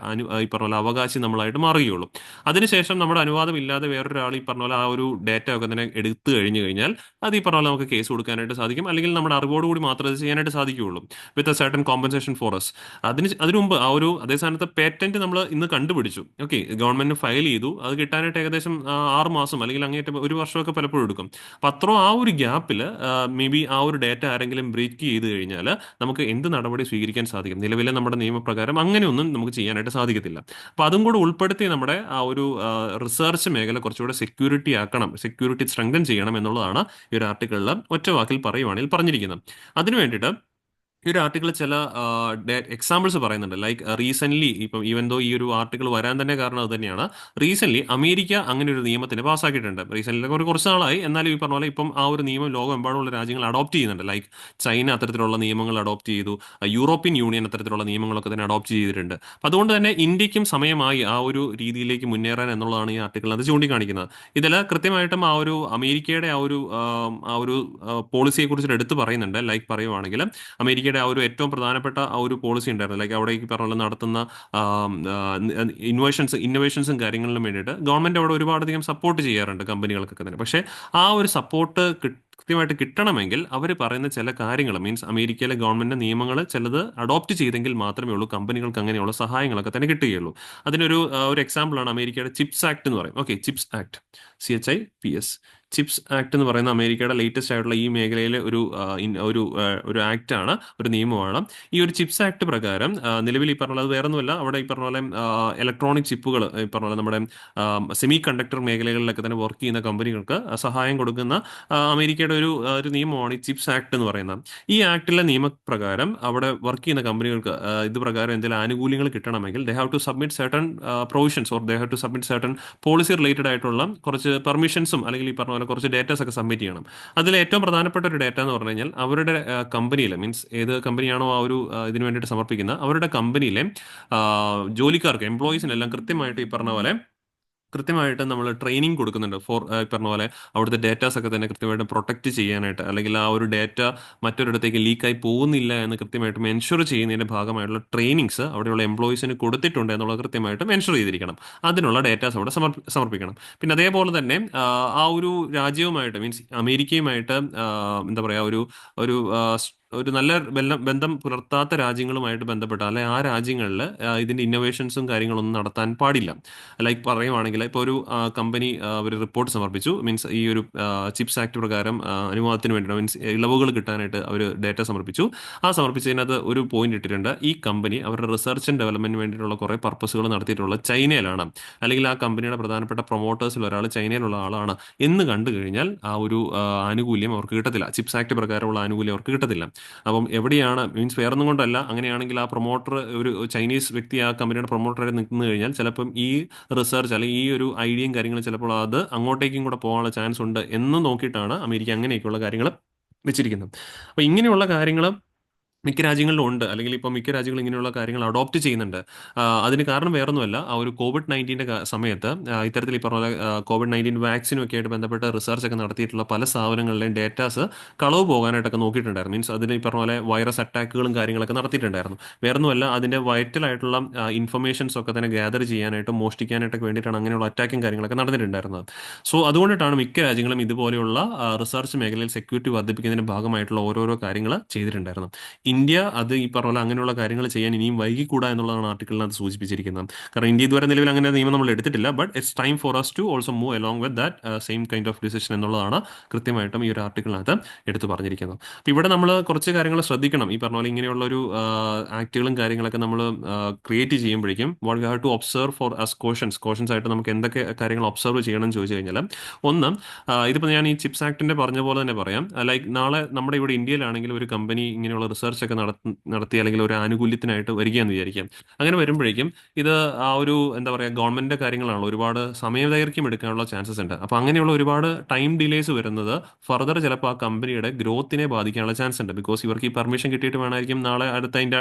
ഈ പറഞ്ഞ പോലെ അവകാശി നമ്മളായിട്ട് മാറുകയുള്ളൂ. അതിനുശേഷം നമ്മുടെ അനുവാദം ഇല്ലാതെ വേറൊരാൾ ഈ പറഞ്ഞ പോലെ ആ ഒരു ഡേറ്റ ഒക്കെ തന്നെ എടുത്തു കഴിഞ്ഞു കഴിഞ്ഞാൽ അത് ഈ പറഞ്ഞ പോലെ നമുക്ക് കേസ് കൊടുക്കാനായിട്ട് സാധിക്കും. അല്ലെങ്കിൽ നമ്മുടെ അറിവോടുകൂടി മാത്രമേ അത് ചെയ്യാനായിട്ട് സാധിക്കുകയുള്ളൂ with a certain compensation for us. അതിനു മുമ്പ് ആ ഒരു അതേ സ്ഥാനത്ത് പേറ്റന്റ് നമ്മൾ ഇന്ന് കണ്ടുപിടിച്ചു, ഓക്കെ, ഗവൺമെന്റിന് ഫയൽ ചെയ്തു, അത് കിട്ടാനായിട്ട് ഏകദേശം 6 മാസം അല്ലെങ്കിൽ അങ്ങേറ്റം 1 വർഷമൊക്കെ പലപ്പോഴും എടുക്കും. അപ്പം അത്രയും ആ ഒരു ഗ്യാപ്പിൽ മേ ബി ആ ഒരു ഡേറ്റ ആരെങ്കിലും ബ്രേക്ക് ചെയ്ത് കഴിഞ്ഞാൽ നമുക്ക് എന്ത് നടപടി സ്വീകരിക്കാൻ സാധിക്കും? നിലവിലെ നമ്മുടെ നിയമപ്രകാരം അങ്ങനെയൊന്നും നമുക്ക് ചെയ്യാനായിട്ട് സാധിക്കത്തില്ല. അപ്പം അതും കൂടെ ഉൾപ്പെടുത്തി നമ്മുടെ ആ ഒരു റിസർച്ച് മേഖല കുറച്ചുകൂടെ സെക്യൂരിറ്റി സ്ട്രെങ്തൻ ചെയ്യണം എന്നുള്ളതാണ് ഈ ഒരു ആർട്ടിക്കിളിൽ ഒറ്റ വാക്കിൽ പറയുവാണെങ്കിൽ പറഞ്ഞിരിക്കുന്നത്. അതിനു വേണ്ടിയിട്ട് ഈ ഒരു ആർട്ടിക്കിൾ ചില എക്സാമ്പിൾസ് പറയുന്നുണ്ട്. ലൈക്ക് റീസെന്റ് ഇപ്പം ഈവൻ ദോ ഈ ഒരു ആർട്ടിക്കിൾ വരാൻ തന്നെ കാരണം അത് തന്നെയാണ്. റീസെന്റ് അമേരിക്ക അങ്ങനെ ഒരു നിയമത്തിന് പാസ്സാക്കിയിട്ടുണ്ട്. റീസെന്റ് കുറച്ച് നാളായി, എന്നാലും ഈ പറഞ്ഞ പോലെ ഇപ്പം ആ ഒരു നിയമം ലോകമെമ്പാടുമുള്ള രാജ്യങ്ങൾ അഡോപ്റ്റ് ചെയ്യുന്നുണ്ട്. ലൈക്ക് ചൈന അത്തരത്തിലുള്ള നിയമങ്ങൾ അഡോപ്റ്റ് ചെയ്തു, യൂറോപ്യൻ യൂണിയൻ അത്തരത്തിലുള്ള നിയമങ്ങളൊക്കെ തന്നെ അഡോപ്റ്റ് ചെയ്തിട്ടുണ്ട്. അപ്പം അതുകൊണ്ട് തന്നെ ഇന്ത്യക്കും സമയമായി ആ ഒരു രീതിയിലേക്ക് മുന്നേറാൻ എന്നുള്ളതാണ് ഈ ആർട്ടിക്കിൾ അത് ചൂണ്ടിക്കാണിക്കുന്നത്. ഇതിൽ കൃത്യമായിട്ടും ആ ഒരു അമേരിക്കയുടെ ആ ഒരു പോളിസിയെ കുറിച്ച് എടുത്ത് പറയുന്നുണ്ട്. ലൈക്ക് പറയുവാണെങ്കിൽ അമേരിക്കയുടെ ആ ഒരു ഏറ്റവും പ്രധാനപ്പെട്ട ആ ഒരു പോളിസി ഉണ്ടായിരുന്നു. ലൈക്ക് അവിടെ ഈ പറഞ്ഞ നടത്തുന്ന ഇന്നോവേഷൻസും കാര്യങ്ങളിലും വേണ്ടിയിട്ട് ഗവൺമെന്റ് അവിടെ ഒരുപാടധികം സപ്പോർട്ട് ചെയ്യാറുണ്ട് കമ്പനികൾക്കൊക്കെ തന്നെ. പക്ഷേ ആ ഒരു സപ്പോർട്ട് കൃത്യമായിട്ട് കിട്ടണമെങ്കിൽ അവർ പറയുന്ന ചില കാര്യങ്ങൾ മീൻസ് അമേരിക്കയിലെ ഗവൺമെന്റ് നിയമങ്ങൾ ചിലത് അഡോപ്റ്റ് ചെയ്തെങ്കിൽ മാത്രമേ ഉള്ളൂ കമ്പനികൾക്ക് അങ്ങനെയുള്ള സഹായങ്ങളൊക്കെ തന്നെ കിട്ടുകയുള്ളൂ. ഒരു എക്സാമ്പിളാണ് അമേരിക്കയുടെ ചിപ്സ് ആക്ട് എന്ന് പറയും. Okay, chips act, CHIPS chips act എന്ന് പറയുന്ന അമേരിക്കയുടെ ലേറ്റസ്റ്റ് ആയിട്ടുള്ള ഈ മേഖലയിലെ ഒരു ആക്ടാണ്, ഒരു നിയമമാണ്. ഈ ഒരു ചിപ്സ് ആക്ട് പ്രകാരം നിലവിൽ ഈ പറഞ്ഞ അത് വേറൊന്നുമല്ല, അവിടെ ഈ പറഞ്ഞ പോലെ ഇലക്ട്രോണിക് ചിപ്പുകൾ ഈ പറഞ്ഞ പോലെ നമ്മുടെ സെമി കണ്ടക്ടർ മേഖലകളിലൊക്കെ തന്നെ വർക്ക് ചെയ്യുന്ന കമ്പനികൾക്ക് സഹായം കൊടുക്കുന്ന അമേരിക്കയുടെ ഇന്ത്യയുടെ ഒരു നിയമമാണ് ഈ ചിപ്സ് ആക്ട് എന്ന് പറയുന്നത്. ഈ ആക്ടിലെ നിയമപ്രകാരം അവിടെ വർക്ക് ചെയ്യുന്ന കമ്പനികൾക്ക് ഇത് പ്രകാരം എന്തെങ്കിലും ആനുകൂല്യങ്ങൾ കിട്ടണമെങ്കിൽ they have to submit certain provisions or they have to submit certain policy related ആയിട്ടുള്ള കുറച്ച് പെർമിഷൻസും അല്ലെങ്കിൽ ഈ പറഞ്ഞ പോലെ കുറച്ച് ഡേറ്റാസ് ഒക്കെ സബ്മിറ്റ് ചെയ്യണം. അതിൽ ഏറ്റവും പ്രധാനപ്പെട്ട ഒരു ഡേറ്റ എന്ന് പറഞ്ഞു കഴിഞ്ഞാൽ അവരുടെ കമ്പനിയിൽ, മീൻസ് ഏത് കമ്പനിയാണോ ആ ഒരു ഇതിന് വേണ്ടിയിട്ട് സമർപ്പിക്കുന്നത്, അവരുടെ കമ്പനിയിലെ ജോലിക്കാർക്ക്, എംപ്ലോയീസിനെല്ലാം കൃത്യമായിട്ട് ഈ പറഞ്ഞ പോലെ കൃത്യമായിട്ട് നമ്മൾ ട്രെയിനിങ് കൊടുക്കുന്നുണ്ട് ഫോർ പറഞ്ഞ പോലെ അവിടുത്തെ ഡേറ്റാസ് ഒക്കെ തന്നെ കൃത്യമായിട്ട് പ്രൊട്ടക്റ്റ് ചെയ്യാനായിട്ട്, അല്ലെങ്കിൽ ആ ഒരു ഡേറ്റ മറ്റൊരിടത്തേക്ക് ലീക്കായി പോകുന്നില്ല എന്ന് കൃത്യമായിട്ടും എൻഷുർ ചെയ്യുന്നതിന്റെ ഭാഗമായിട്ടുള്ള ട്രെയിനിങ്സ് അവിടെയുള്ള എംപ്ലോയീസിന് കൊടുത്തിട്ടുണ്ട് എന്നുള്ളത് കൃത്യമായിട്ടും എൻഷുർ ചെയ്തിരിക്കണം. അതിനുള്ള ഡേറ്റാസ് അവിടെ സമർപ്പിക്കണം. പിന്നെ അതേപോലെ തന്നെ ആ ഒരു രാജ്യവുമായിട്ട്, മീൻസ് അമേരിക്കയുമായിട്ട് എന്താ പറയുക, ഒരു ഒരു നല്ല ബന്ധം പുലർത്താത്ത രാജ്യങ്ങളുമായിട്ട് ബന്ധപ്പെട്ട അല്ലെ ആ രാജ്യങ്ങളിൽ ഇതിന്റെ ഇന്നോവേഷൻസും കാര്യങ്ങളൊന്നും നടത്താൻ പാടില്ല. ലൈക്ക് പറയുവാണെങ്കിൽ ഇപ്പോൾ ഒരു കമ്പനി ഒരു റിപ്പോർട്ട് സമർപ്പിച്ചു, മീൻസ് ഈ ഒരു ചിപ്സ് ആക്ട് പ്രകാരം അനുവാദത്തിന് വേണ്ടി, മീൻസ് ഇളവുകൾ കിട്ടാനായിട്ട് അവർ ഡേറ്റ സമർപ്പിച്ചു. ആ സമർപ്പിച്ചതിനകത്ത് ഒരു പോയിന്റ് ഇട്ടിട്ടുണ്ട്, ഈ കമ്പനി അവരുടെ റിസർച്ച് ആൻഡ് ഡെവലപ്മെന്റിന് വേണ്ടിയിട്ടുള്ള കുറേ പർപ്പസുകൾ നടത്തിയിട്ടുള്ള ചൈനയിലാണ്, അല്ലെങ്കിൽ ആ കമ്പനിയുടെ പ്രധാനപ്പെട്ട പ്രൊമോട്ടേഴ്സിൽ ഒരാൾ ചൈനയിലുള്ള ആളാണ് എന്ന് കണ്ടു കഴിഞ്ഞാൽ ആ ഒരു ആനുകൂല്യം അവർക്ക് കിട്ടത്തില്ല. ചിപ്സ് ആക്ട് പ്രകാരമുള്ള ആനുകൂല്യം അവർക്ക് കിട്ടത്തില്ല. അപ്പം എവിടെയാണ്, മീൻസ് വേറൊന്നും കൊണ്ടല്ല, അങ്ങനെയാണെങ്കിൽ ആ പ്രൊമോട്ടർ ഒരു ചൈനീസ് വ്യക്തി ആ കമ്പനിയുടെ പ്രൊമോട്ടറെ നിൽക്കുന്നു കഴിഞ്ഞാൽ ചിലപ്പം ഈ റിസർച്ച് അല്ലെങ്കിൽ ഈ ഒരു ഐഡിയയും കാര്യങ്ങളും ചിലപ്പോൾ അത് അങ്ങോട്ടേക്കും കൂടെ പോകാനുള്ള ചാൻസ് ഉണ്ട് എന്ന് നോക്കിയിട്ടാണ് അമേരിക്ക അങ്ങനെയൊക്കെയുള്ള കാര്യങ്ങൾ വെച്ചിരിക്കുന്നത്. അപ്പോൾ ഇങ്ങനെയുള്ള കാര്യങ്ങൾ മിക്ക രാജ്യങ്ങളിലും ഉണ്ട്, അല്ലെങ്കിൽ ഇപ്പോൾ മിക്ക രാജ്യങ്ങളും ഇങ്ങനെയുള്ള കാര്യങ്ങൾ അഡോപ്റ്റ് ചെയ്യുന്നുണ്ട്. അതിന് കാരണം വേറൊന്നുമല്ല, ആ ഒരു കോവിഡ്-19 സമയത്ത് ഇത്തരത്തിൽ ഈ പറഞ്ഞ പോലെ കോവിഡ്-19 വാക്സിനും ഒക്കെ ആയിട്ട് ബന്ധപ്പെട്ട റിസർച്ച് ഒക്കെ നടത്തിയിട്ടുള്ള പല സ്ഥാപനങ്ങളിലെയും ഡേറ്റാസ് കളവ് പോകാനായിട്ടൊക്കെ നോക്കിയിട്ടുണ്ടായിരുന്നു. മീൻസ് അതിന് ഈ പറഞ്ഞ പോലെ വൈറസ് അറ്റാക്കുകളും കാര്യങ്ങളൊക്കെ നടത്തിയിട്ടുണ്ടായിരുന്നു. വേറൊന്നുമല്ല, അതിൻ്റെ വൈറ്റലായിട്ടുള്ള ഇൻഫർമേഷൻസ് ഒക്കെ തന്നെ ഗ്യാദർ ചെയ്യാനായിട്ടും മോഷ്ടിക്കാനായിട്ടൊക്കെ വേണ്ടിയിട്ടാണ് അങ്ങനെയുള്ള അറ്റാക്കും കാര്യങ്ങളൊക്കെ നടന്നിട്ടുണ്ടായിരുന്നത്. സോ അതുകൊണ്ടിട്ടാണ് മിക്ക രാജ്യങ്ങളും ഇതുപോലെയുള്ള റിസർച്ച് മേഖലയിൽ സെക്യൂരിറ്റി വർദ്ധിപ്പിക്കുന്നതിന്റെ ഭാഗമായിട്ടുള്ള ഓരോരോ കാര്യങ്ങൾ ചെയ്തിട്ടുണ്ടായിരുന്നു. ഇന്ത്യ അത് ഈ പറഞ്ഞ പോലെ അങ്ങനെയുള്ള കാര്യങ്ങൾ ചെയ്യാൻ ഇനിയും വൈകിക്കൂടാ എന്നുള്ളതാണ് ആർട്ടിക്കിളിനകത്ത് സൂചിപ്പിച്ചിരിക്കുന്നത്. കാരണം ഇന്ത്യ ഇതുവരെ നിലവിൽ അങ്ങനെ നിയമം നമ്മൾ എടുത്തിട്ടില്ല. But it's time for us to also move along with that same kind of decision എന്നുള്ളതാണ് കൃത്യമായിട്ടും ഈ ഒരു ആർട്ടിക്കിളിനകത്ത് എടുത്തു പറഞ്ഞിരിക്കുന്നത്. അപ്പോൾ ഇവിടെ നമ്മൾ കുറച്ച് കാര്യങ്ങൾ ശ്രദ്ധിക്കണം. ഈ പറഞ്ഞ പോലെ ഇങ്ങനെയുള്ള ഒരു ആക്ടുകളും കാര്യങ്ങളൊക്കെ നമ്മൾ ക്രിയേറ്റ് ചെയ്യുമ്പോഴേക്കും what we have to observe for as cautions ആയിട്ട് നമുക്ക് എന്തൊക്കെ കാര്യങ്ങൾ ഒബ്സർവ് ചെയ്യണം എന്ന് ചോദിച്ചു കഴിഞ്ഞാൽ, ഒന്ന്, ഇതിപ്പോൾ ഞാൻ ഈ ചിപ്സ് ആക്ടിന്റെ പറഞ്ഞ പോലെ തന്നെ പറയാം. ലൈക്ക് നാളെ നമ്മുടെ ഇവിടെ ഇന്ത്യയിലാണെങ്കിൽ ഒരു കമ്പനി ഇങ്ങനെയുള്ള റിസർച്ച് ഒക്കെ നടത്തി അല്ലെങ്കിൽ ഒരു ആനുകൂല്യത്തിനായിട്ട് വരികയെന്ന് വിചാരിക്കാം. അങ്ങനെ വരുമ്പോഴേക്കും ഇത് ആ ഒരു എന്താ പറയുക, ഗവൺമെന്റിന്റെ കാര്യങ്ങളാണ്, ഒരുപാട് സമയദൈർഘ്യം എടുക്കാനുള്ള ചാൻസസ് ഉണ്ട്. അപ്പോൾ അങ്ങനെയുള്ള ഒരുപാട് ടൈം ഡിലേസ് വരുന്നത് ഫർദർ ചിലപ്പോൾ ആ കമ്പനിയുടെ ഗ്രോത്തിനെ ബാധിക്കാനുള്ള ചാൻസ് ഉണ്ട്. ബിക്കോസ് ഇവർക്ക് ഈ പെർമിഷൻ കിട്ടിയിട്ട് വേണമായിരിക്കും നാളെ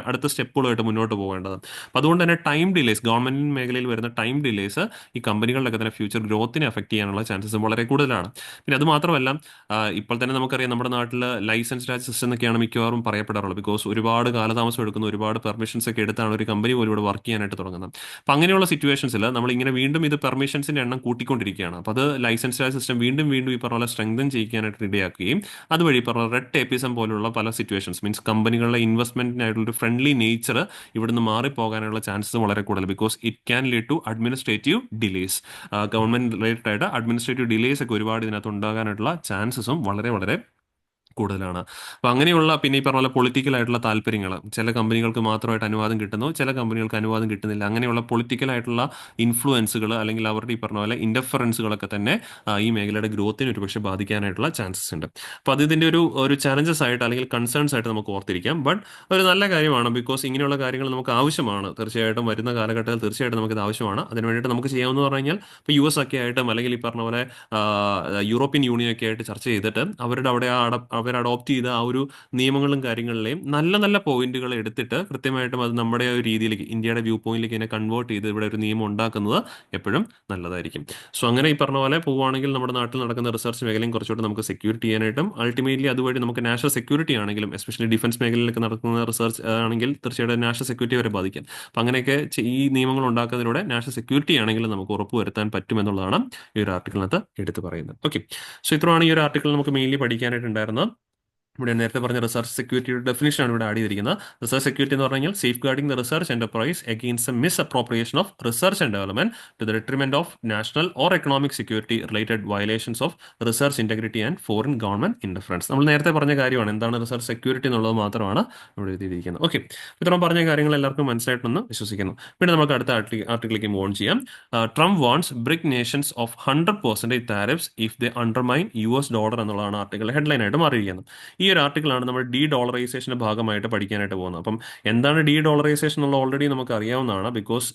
അടുത്ത സ്റ്റെപ്പുകളായിട്ട് മുന്നോട്ട് പോകേണ്ടത്. അപ്പോൾ അതുകൊണ്ട് തന്നെ ടൈം ഡിലേസ്, ഗവൺമെന്റ് മേഖലയിൽ വരുന്ന ടൈം ഡിലേസ് ഈ കമ്പനികളുടെയൊക്കെ തന്നെ ഫ്യൂച്ചർ ഗ്രോത്തിനെ അഫക്ട് ചെയ്യാനുള്ള ചാൻസസ് വളരെ കൂടുതലാണ്. പിന്നെ അത് മാത്രമല്ല, ഇപ്പോൾ തന്നെ നമുക്കറിയാം നമ്മുടെ നാട്ടിൽ ലൈസൻസ് രാജ് സിസ്റ്റം എന്നൊക്കെയാണ് മിക്കവാറും പറയപ്പെടാറുള്ളത്. ബിക്കോസ് ഒരുപാട് കാലതാമസം എടുക്കുന്ന, ഒരുപാട് പെർമിഷൻസ് ഒക്കെ എടുത്താണ് ഒരു കമ്പനി പോലും ഇവിടെ വർക്ക് ചെയ്യാനായിട്ട് തുടങ്ങുന്നത്. അപ്പം അങ്ങനെയുള്ള സിറ്റുവേഷൻസിൽ നമ്മൾ ഇങ്ങനെ വീണ്ടും ഇത് പെർമിഷൻസിന്റെ എണ്ണം കൂട്ടിക്കൊണ്ടിരിക്കുകയാണ്. അപ്പോൾ അത് ലൈസൻസ് രാജ് സിസ്റ്റം വീണ്ടും വീണ്ടും ഈ പറഞ്ഞ പോലെ സ്ട്രെങ്തൻ ചെയ്യിക്കാനായിട്ട് ഇടയാക്കുകയും അതുവഴി പറഞ്ഞ റെഡ് ടേപ്പിസം പോലുള്ള പല സിറ്റുവേഷൻസ്, മീൻസ് കമ്പനികളുടെ ഇൻവെസ്റ്റ്മെന്റിനായിട്ടുള്ള ഒരു ഫ്രണ്ട്ലി നേച്ചർ ഇവിടുന്ന് മാറിപ്പോകാനുള്ള ചാൻസസ് വളരെ കൂടുതൽ. Because it can lead to administrative delays. Government related ആയിട്ട് അഡ്മിനിസ്ട്രേറ്റീവ് ഡിലേസ് ഒക്കെ ഒരുപാട് ഇതിനകത്ത് ഉണ്ടാകാനായിട്ടുള്ള ചാൻസസും വളരെ വളരെ കൂടുതലാണ്. അപ്പോൾ അങ്ങനെയുള്ള, പിന്നെ ഈ പറഞ്ഞ പോലെ പൊളിറ്റിക്കൽ ആയിട്ടുള്ള താല്പര്യങ്ങൾ, ചില കമ്പനികൾക്ക് മാത്രമായിട്ട് അനുവാദം കിട്ടുന്നു, ചില കമ്പനികൾക്ക് അനുവാദം കിട്ടുന്നില്ല. അങ്ങനെയുള്ള പൊളിറ്റിക്കൽ ആയിട്ടുള്ള ഇൻഫ്ലുവൻസുകൾ അല്ലെങ്കിൽ അവരുടെ ഈ പറഞ്ഞ പോലെ ഇൻ്റർഫറൻസുകളൊക്കെ തന്നെ ഈ മേഖലയുടെ ഗ്രോത്തിനെ ഒരുപക്ഷെ ബാധിക്കാനായിട്ടുള്ള ചാൻസസ് ഉണ്ട്. അപ്പോൾ അത് ഇതിൻ്റെ ഒരു ചാലഞ്ചസ് ആയിട്ട് അല്ലെങ്കിൽ കൺസേൺസ് ആയിട്ട് നമുക്ക് ഓർത്തിരിക്കാം. ബട്ട് ഒരു നല്ല കാര്യമാണ്, ബിക്കോസ് ഇങ്ങനെയുള്ള കാര്യങ്ങൾ നമുക്ക് ആവശ്യമാണ്. തീർച്ചയായിട്ടും വരുന്ന കാലഘട്ടത്തിൽ തീർച്ചയായിട്ടും നമുക്കിത് ആവശ്യമാണ്. അതിന് വേണ്ടിയിട്ട് നമുക്ക് ചെയ്യാമെന്ന് പറഞ്ഞു കഴിഞ്ഞാൽ, ഇപ്പോൾ US ഒക്കെ ആയിട്ടും അല്ലെങ്കിൽ ഈ പറഞ്ഞ പോലെ യൂറോപ്യൻ യൂണിയൻ ഒക്കെ ആയിട്ട് ചർച്ച ചെയ്തിട്ട് അവരുടെ അവിടെ അവർ അഡോപ്റ്റ് ചെയ്ത ആ ഒരു നിയമങ്ങളും കാര്യങ്ങളിലെയും നല്ല നല്ല പോയിന്റുകൾ എടുത്തിട്ട് കൃത്യമായിട്ടും അത് നമ്മുടെ ഒരു രീതിയിലേക്ക്, ഇന്ത്യയുടെ വ്യൂ പോയിന്റിലേക്ക് ഇതിനെ കൺവേർട്ട് ചെയ്ത് ഇവിടെ ഒരു നിയമം ഉണ്ടാക്കുന്നത് എപ്പോഴും നല്ലതായിരിക്കും. സോ അങ്ങനെ ഈ പറഞ്ഞ പോലെ പോവുകയാണെങ്കിൽ നമ്മുടെ നാട്ടിൽ നടക്കുന്ന റിസർച്ച് മേഖലയും കുറച്ചുകൂടെ നമുക്ക് സെക്യൂരിറ്റി ചെയ്യാനായിട്ടും അൾട്ടിമേറ്റ്ലി അതുവഴി നമുക്ക് നാഷണൽ സെക്യൂരിറ്റി ആണെങ്കിലും, എസ്പെഷ്യലി ഡിഫൻസ് മേഖലയിലൊക്കെ നടക്കുന്ന റിസർച്ച് ആണെങ്കിൽ തീർച്ചയായിട്ടും നാഷണൽ സെക്യൂരിറ്റി വരെ ബാധിക്കാം. അപ്പം അങ്ങനെയൊക്കെ ഈ നിയമങ്ങൾ ഉണ്ടാക്കുന്നതിലൂടെ നാഷണൽ സെക്യൂരിറ്റി ആണെങ്കിലും നമുക്ക് ഉറപ്പുവരുത്താൻ പറ്റുമെന്നുള്ളതാണ് ഈ ഒരു ആർട്ടിക്കിളിനകത്ത് എടുത്തു പറയുന്നത്. ഓക്കെ, സോ ഇത്രയാണ് ഈ ഒരു ആർട്ടിക്കിൾ നമുക്ക് മെയിൻലി പഠിക്കാനായിട്ടുണ്ടായിരുന്നത്. ഇവിടെ നേരത്തെ പറഞ്ഞ റിസർച്ച് സെക്യൂരിറ്റിയുടെ ഡെഫിനിഷനാണ് ഇവിടെ ആഡ് ചെയ്തിരിക്കുന്നത്. റിസർച്ച് സെക്യൂരിറ്റി എന്ന് പറഞ്ഞു കഴിഞ്ഞാൽ safeguarding the research enterprise against misappropriation of research and development to the detriment of national or economic security related violations of research integrity and foreign government interference. നമ്മൾ നേരത്തെ പറഞ്ഞ കാര്യമാണ് എന്താണ് research security എന്നുള്ളത് മാത്രമാണ് ഇവിടെ എഴുതിയിരിക്കുന്നത്. Okay, ഇത്രയും പറഞ്ഞ കാര്യങ്ങൾ എല്ലാവർക്കും മനസ്സിലായിട്ടെന്ന് വിശ്വസിക്കുന്നു. പിന്നെ നമുക്ക് അടുത്ത ആർട്ടിക്കിലേക്ക് മൂവ് ഓൺ ചെയ്യാം. Trump wants brick Nations of 100% tariffs if they undermine US dollar എന്നുള്ളതാണ് ആർട്ടിക്കിൾ ഹെഡ്ലൈൻ ആയിട്ട് മാറിയിരിക്കുന്നത്. ഈ ഒരു ആർട്ടിക്കിളാണ് നമ്മൾ ഡി ഡോളറൈസേഷന്റെ ഭാഗമായിട്ട് പഠിക്കാനായിട്ട് പോകുന്നത്. അപ്പം എന്താണ് ഡി ഡോളറൈസേഷൻ എന്നുള്ള ഓൾറെഡി നമുക്ക് അറിയാവുന്നതാണ്. ബിക്കോസ്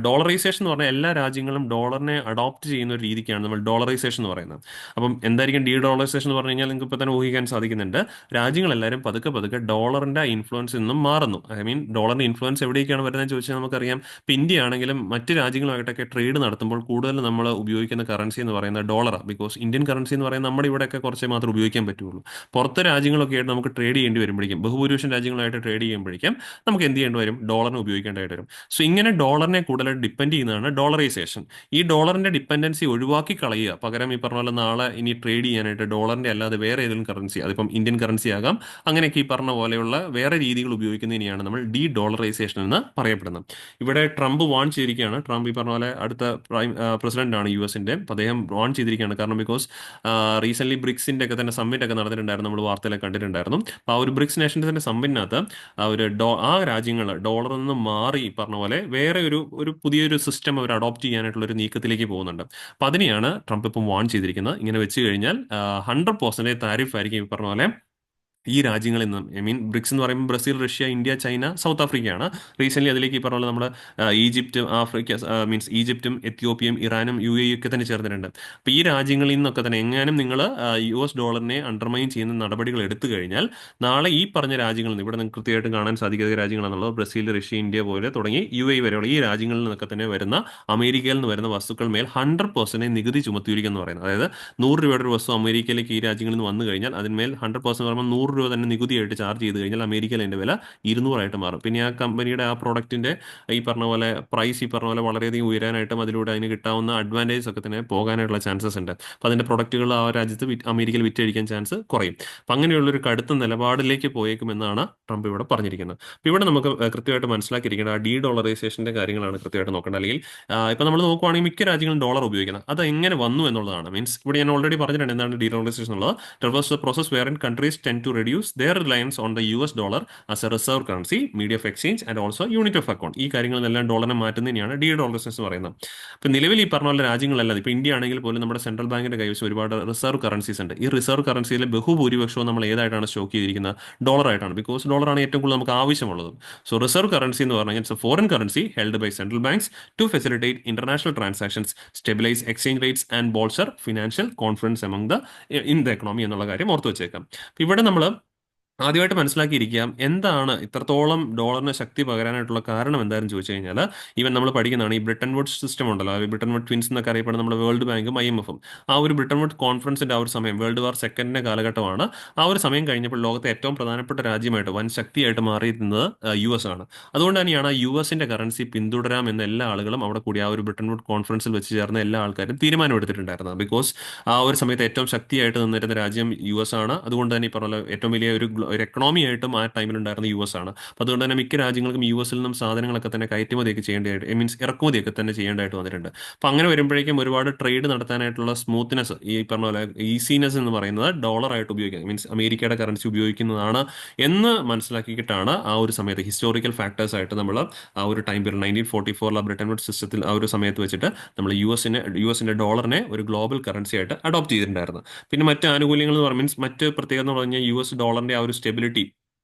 ഡോളറൈസേഷൻ എന്ന് പറഞ്ഞാൽ എല്ലാ രാജ്യങ്ങളും ഡോളറിനെ അഡോപ്റ്റ് ചെയ്യുന്ന ഒരു രീതിക്കാണ് നമ്മൾ ഡോളറൈസേഷൻ എന്ന് പറയുന്നത്. അപ്പം എന്തായിരിക്കും ഡി ഡോളറൈസേഷൻ എന്ന് പറഞ്ഞു കഴിഞ്ഞാൽ നിങ്ങൾക്ക് ഇപ്പോൾ തന്നെ ഊഹിക്കാൻ സാധിക്കുന്നുണ്ട്. രാജ്യങ്ങളെല്ലാവരും പതുക്കെ പതുക്കെ ഡോളറിന്റെ ഇൻഫ്ലുവൻസിൽ നിന്നും മാറുന്നു. ഐ മീൻ ഡോളറിന്റെ ഇൻഫ്ലുവൻസ് എവിടേക്കാണ് വരുന്നതെന്ന് ചോദിച്ചാൽ നമുക്കറിയാം. ഇപ്പം ഇന്ത്യ ആണെങ്കിലും മറ്റ് രാജ്യങ്ങളുമായിട്ടൊക്കെ ട്രേഡ് നടത്തുമ്പോൾ കൂടുതൽ നമ്മൾ ഉപയോഗിക്കുന്ന കറൻസി എന്ന് പറയുന്നത് ഡോളറാണ്. ബിക്കോസ് ഇന്ത്യൻ കറൻസി എന്ന് പറയുന്നത് നമ്മുടെ ഇവിടെയൊക്കെ കുറച്ചേ മാത്രം ഉപയോഗിക്കാൻ പറ്റുള്ളൂ. പുറത്തെ രാജ്യങ്ങളൊക്കെ ആയിട്ട് നമുക്ക് ട്രേഡ് ചെയ്യേണ്ടി വരുമ്പോഴേക്കും, ബഹുഭൂരിപക്ഷം രാജ്യങ്ങളായിട്ട് ട്രേഡ് ചെയ്യുമ്പോഴേക്കും നമുക്ക് എന്ത് ചെയ്യേണ്ടി വരും? ഡോളറിന് ഉപയോഗിക്കേണ്ടതായിട്ട് വരും. സോ ഇങ്ങനെ ഡോളറിനെ കൂടുതൽ ഡിപ്പെൻഡ് ചെയ്യുന്നതാണ് ഡോളറൈസേഷൻ. ഈ ഡോളറിന്റെ ഡിപ്പെൻഡൻസി ഒഴിവാക്കി കളയുക, പകരം ഈ പറഞ്ഞ പോലെ നാളെ ഇനി ട്രേഡ് ചെയ്യാനായിട്ട് ഡോളറിന്റെ അല്ലാതെ വേറെ ഏതെങ്കിലും കറൻസി, അതിപ്പം ഇന്ത്യൻ കറൻസി ആകാം, അങ്ങനെയൊക്കെ ഈ പറഞ്ഞ പോലെയുള്ള വേറെ രീതികൾ ഉപയോഗിക്കുന്നതിനെയാണ് നമ്മൾ ഡി ഡോളറൈസേഷൻ എന്ന് പറയപ്പെടുന്നത്. ഇവിടെ ട്രംപ് വാൺ ചെയ്തിരിക്കുകയാണ്. ട്രംപ് ഈ പറഞ്ഞ പോലെ അടുത്ത പ്രസിഡന്റ് ആണ് US-ന്റെ. അദ്ദേഹം വാൺ ചെയ്തിരിക്കുകയാണ്. കാരണം ബിക്കോസ് റീസെന്റ് ബ്രിക്സിന്റെ ഒക്കെ തന്നെ സമ്മിറ്റ് ഒക്കെ നടന്നിട്ടുണ്ടായിരുന്നു, നമ്മൾ വാർത്തയിലൊക്കെ കണ്ടിട്ടുണ്ടായിരുന്നു. അപ്പോൾ ആ ഒരു ബ്രിക്സ് നേഷൻസിന്റെ സമ്മിറ്റിനകത്ത് ആ രാജ്യങ്ങൾ ഡോളറിൽ നിന്ന് മാറി പറഞ്ഞ പോലെ വേറെ ഒരു പുതിയൊരു സിസ്റ്റം അവർ അഡോപ്റ്റ് ചെയ്യാനായിട്ടുള്ള ഒരു നീക്കത്തിലേക്ക് പോകുന്നുണ്ട്. അപ്പോൾ അതിനെയാണ് ട്രംപ് ഇപ്പം വാൺ ചെയ്തിരിക്കുന്നത്. ഇങ്ങനെ വെച്ച് കഴിഞ്ഞാൽ 100% താരിഫ് ആയിരിക്കും ഈ പറഞ്ഞ പോലെ ഈ രാജ്യങ്ങളിൽ നിന്നും. ഐ മീൻ ബ്രിക്സ് എന്ന് പറയുമ്പോൾ Brazil, Russia, India, China, South ആഫ്രിക്കയാണ്. റീസെന്റ് അതിലേക്ക് ഈ പറഞ്ഞ പോലെ നമ്മുടെ ഈജിപ്റ്റും മീൻസ് ഈജിപ്റ്റും എത്യോപ്യയും ഇറാനും UAE ഒക്കെ തന്നെ ചേർന്നിട്ടുണ്ട്. അപ്പോൾ ഈ രാജ്യങ്ങളിൽ നിന്നൊക്കെ തന്നെ എങ്ങാനും നിങ്ങൾ US ഡോളറിനെ അണ്ടർമൈൻ ചെയ്യുന്ന നടപടികൾ എടുത്തു കഴിഞ്ഞാൽ നാളെ ഈ പറഞ്ഞ രാജ്യങ്ങളിൽ നിന്ന്, ഇവിടെ നിങ്ങൾക്ക് കൃത്യമായിട്ട് കാണാൻ സാധിക്കുന്ന രാജ്യങ്ങളാണുള്ളത്, ബ്രസീൽ, റഷ്യ, ഇന്ത്യ പോലെ തുടങ്ങി UAE വരെയുള്ള ഈ രാജ്യങ്ങളിൽ നിന്നൊക്കെ തന്നെ വരുന്ന അമേരിക്കയിൽ നിന്ന് വരുന്ന വസ്തുക്കൾ മേൽ 100% നികുതി ചുമത്തിയിരിക്കും എന്ന് പറയുന്നത്. അതായത് 100 രൂപയുടെ ഒരു വസ്തു അമേരിക്കയിലേക്ക് ഈ രാജ്യങ്ങളിൽ നിന്ന് വന്നു കഴിഞ്ഞാൽ അതിന്മേൽ 100% പറയുമ്പോൾ 100 രൂപ തന്നെ നികുതിയായിട്ട് ചാർജ് ചെയ്ത് കഴിഞ്ഞാൽ അമേരിക്കയിൽ അതിന്റെ വില 200 മാറും. പിന്നെ ആ കമ്പനിയുടെ ആ പ്രോഡക്റ്റിന്റെ ഈ പറഞ്ഞ പോലെ പ്രൈസ് ഈ പറഞ്ഞ പോലെ വളരെയധികം ഉയരാനായിട്ടും അതിലൂടെ അതിന് കിട്ടാവുന്ന അഡ്വാൻറ്റേജ് ഒക്കെ തന്നെ പോകാനായിട്ടുള്ള ചാൻസസ് ഉണ്ട്. അപ്പോൾ അതിന്റെ പ്രൊഡക്റ്റുകൾ ആ രാജ്യത്ത് അമേരിക്കയിൽ വിറ്റഴിക്കാൻ ചാൻസ് കുറയും. അപ്പം അങ്ങനെയുള്ളൊരു കടുത്ത നിലപാടിലേക്ക് പോയേക്കുമെന്നാണ് ട്രംപ് ഇവിടെ പറഞ്ഞിരിക്കുന്നത്. അപ്പോൾ ഇവിടെ നമുക്ക് കൃത്യമായിട്ട് മനസ്സിലാക്കിയിരിക്കേണ്ട ആ ഡി ഡോളറൈസേഷന്റെ കാര്യങ്ങളാണ് കൃത്യമായിട്ട് നോക്കേണ്ടത്. അല്ലെങ്കിൽ ഇപ്പം നമ്മൾ നോക്കുവാണെങ്കിൽ മിക്ക രാജ്യങ്ങളും ഡോളർ ഉപയോഗിക്കുന്നത് അത് എങ്ങനെ വന്നു എന്നുള്ളതാണ്. മീൻസ് ഇവിടെ ഞാൻ ഓൾറെഡി പറഞ്ഞിട്ടുണ്ട് എന്താണ് ഡി ഡോളറൈസേഷൻ എന്നുള്ളത്. Reverse the process wherein countries tend to reduce their reliance on the US dollar as a reserve currency, medium of exchange and also unit of account. ഈ കാര്യങ്ങളെല്ലാം ഡോളറിനെ മാറ്റുന്നതിനെയാണ് D dollarisation എന്ന് പറയുന്നത്. ഇപ്പം നിലവിൽ ഈ പറഞ്ഞ പോലെ രാജ്യങ്ങളല്ലാതെ ഇപ്പോൾ ഇന്ത്യ ആണെങ്കിൽ പോലും നമ്മുടെ സെൻട്രൽ ബാങ്കിന്റെ കൈവശം ഒരുപാട് റിസർവ് കറൻസീസ് ഉണ്ട്. ഈ റിസർവ് കറൻസിയിലെ ബഹുഭൂരിപക്ഷവും നമ്മൾ ഏതായിട്ടാണ് സ്റ്റോക്ക് ചെയ്തിരിക്കുന്നത്? ഡോളറായിട്ടാണ്. ബിക്കോസ് ഡോളറാണ് ഏറ്റവും കൂടുതൽ നമുക്ക് ആവശ്യമുള്ളത്. സോ റിസർവ് കറൻസി എന്ന് പറഞ്ഞാൽ it's a foreign currency held by central banks to facilitate international transactions, stabilize exchange rates and bolster financial confidence among in the economy എന്നുള്ള കാര്യം ഓർത്ത് വെച്ചേക്കാം. ഇവിടെ നമ്മൾ ആദ്യമായിട്ട് മനസ്സിലാക്കിയിരിക്കാം എന്താണ് ഇത്രത്തോളം ഡോളറിന് ശക്തി പകരാനായിട്ടുള്ള കാരണം എന്താണെന്ന് ചോദിച്ചു കഴിഞ്ഞാൽ, ഈവൻ നമ്മൾ പഠിക്കുന്നതാണ് ഈ ബ്രിട്ടൻ വുഡ് സിസ്റ്റം ഉണ്ടല്ലോ, ബ്രിട്ടൻ വുഡ് ട്വിൻസ് എന്നൊക്കെ അറിയപ്പെടുന്ന നമ്മുടെ വേൾഡ് ബാങ്കും IMF-ഉം. ആ ഒരു ബ്രിട്ടൻ വുഡ് കോൺഫറൻസിന്റെ ആ ഒരു സമയം വേൾഡ് വാർ സെക്കൻഡിന്റെ കാലഘട്ടമാണ്. ആ ഒരു സമയം കഴിഞ്ഞപ്പോൾ ലോകത്തെ ഏറ്റവും പ്രധാനപ്പെട്ട രാജ്യമായിട്ട് വൻ ശക്തിയായിട്ട് മാറിയിരുന്നത് US ആണ്. അതുകൊണ്ട് തന്നെയാണ് US-ന്റെ കറൻസി പിന്തുടരാം എന്ന് എല്ലാ ആളുകളും അവിടെ കൂടി ആ ഒരു ബ്രിട്ടൻ വുഡ് കോൺഫറൻസിൽ വെച്ച് ചേർന്ന എല്ലാ ആൾക്കാരും തീരുമാനമെടുത്തിട്ടുണ്ടായിരുന്നത്. ബിക്കോസ് ആ ഒരു സമയത്ത് ഏറ്റവും ശക്തിയായിട്ട് നിന്നിരുന്ന രാജ്യം US ആണ്. അതുകൊണ്ട് തന്നെ ഈ പറഞ്ഞ ഏറ്റവും വലിയ ഒരു എക്കണോമി ആയിട്ടും ആ ടൈമിലുണ്ടായിരുന്ന US ആണ്. അപ്പോൾ അതുകൊണ്ട് തന്നെ മിക്ക രാജ്യങ്ങൾക്കും US-ൽ നിന്നും സാധനങ്ങളൊക്കെ തന്നെ കയറ്റുമതിയൊക്കെ ചെയ്യേണ്ടതായിട്ട്, മീൻസ് ഇറക്കുമതിയൊക്കെ തന്നെ ചെയ്യേണ്ടതായിട്ട് വന്നിട്ടുണ്ട്. അപ്പോൾ അങ്ങനെ വരുമ്പോഴേക്കും ഒരുപാട് ട്രേഡ് നടത്താനായിട്ടുള്ള സ്മൂത്ത്നെസ്, ഈ പറഞ്ഞ പോലെ ഈസിനെസ് എന്ന് പറയുന്നത് ഡോളറായിട്ട് ഉപയോഗിക്കുന്നത്, മീൻസ് അമേരിക്കയുടെ കറൻസി ഉപയോഗിക്കുന്നതാണ് എന്ന് മനസ്സിലാക്കിയിട്ടാണ് ആ ഒരു സമയത്ത് ഹിസ്റ്റോറിക്കൽ ഫാക്ടേഴ്സ് ആയിട്ട് നമ്മൾ ആ ഒരു ടൈം പീരീഡ് 1944 ബ്രിട്ടൻ വുഡ് സിസ്റ്റത്തിൽ ആ ഒരു സമയത്ത് വെച്ചിട്ട് നമ്മൾ യുഎസിന്റെ ഡോളറിനെ ഒരു ഗ്ലോബൽ കറൻസി ആയിട്ട് അഡോപ്റ്റ് ചെയ്തിട്ടുണ്ടായിരുന്നു. പിന്നെ മറ്റ് ആനുകൂല്യങ്ങൾ എന്ന് പറഞ്ഞാൽ മീൻസ് മറ്റ് പ്രത്യേകത എന്ന് പറഞ്ഞാൽ US ഡോളറിന്റെ ആ ഒരു സ്റ്റെബിലിറ്റി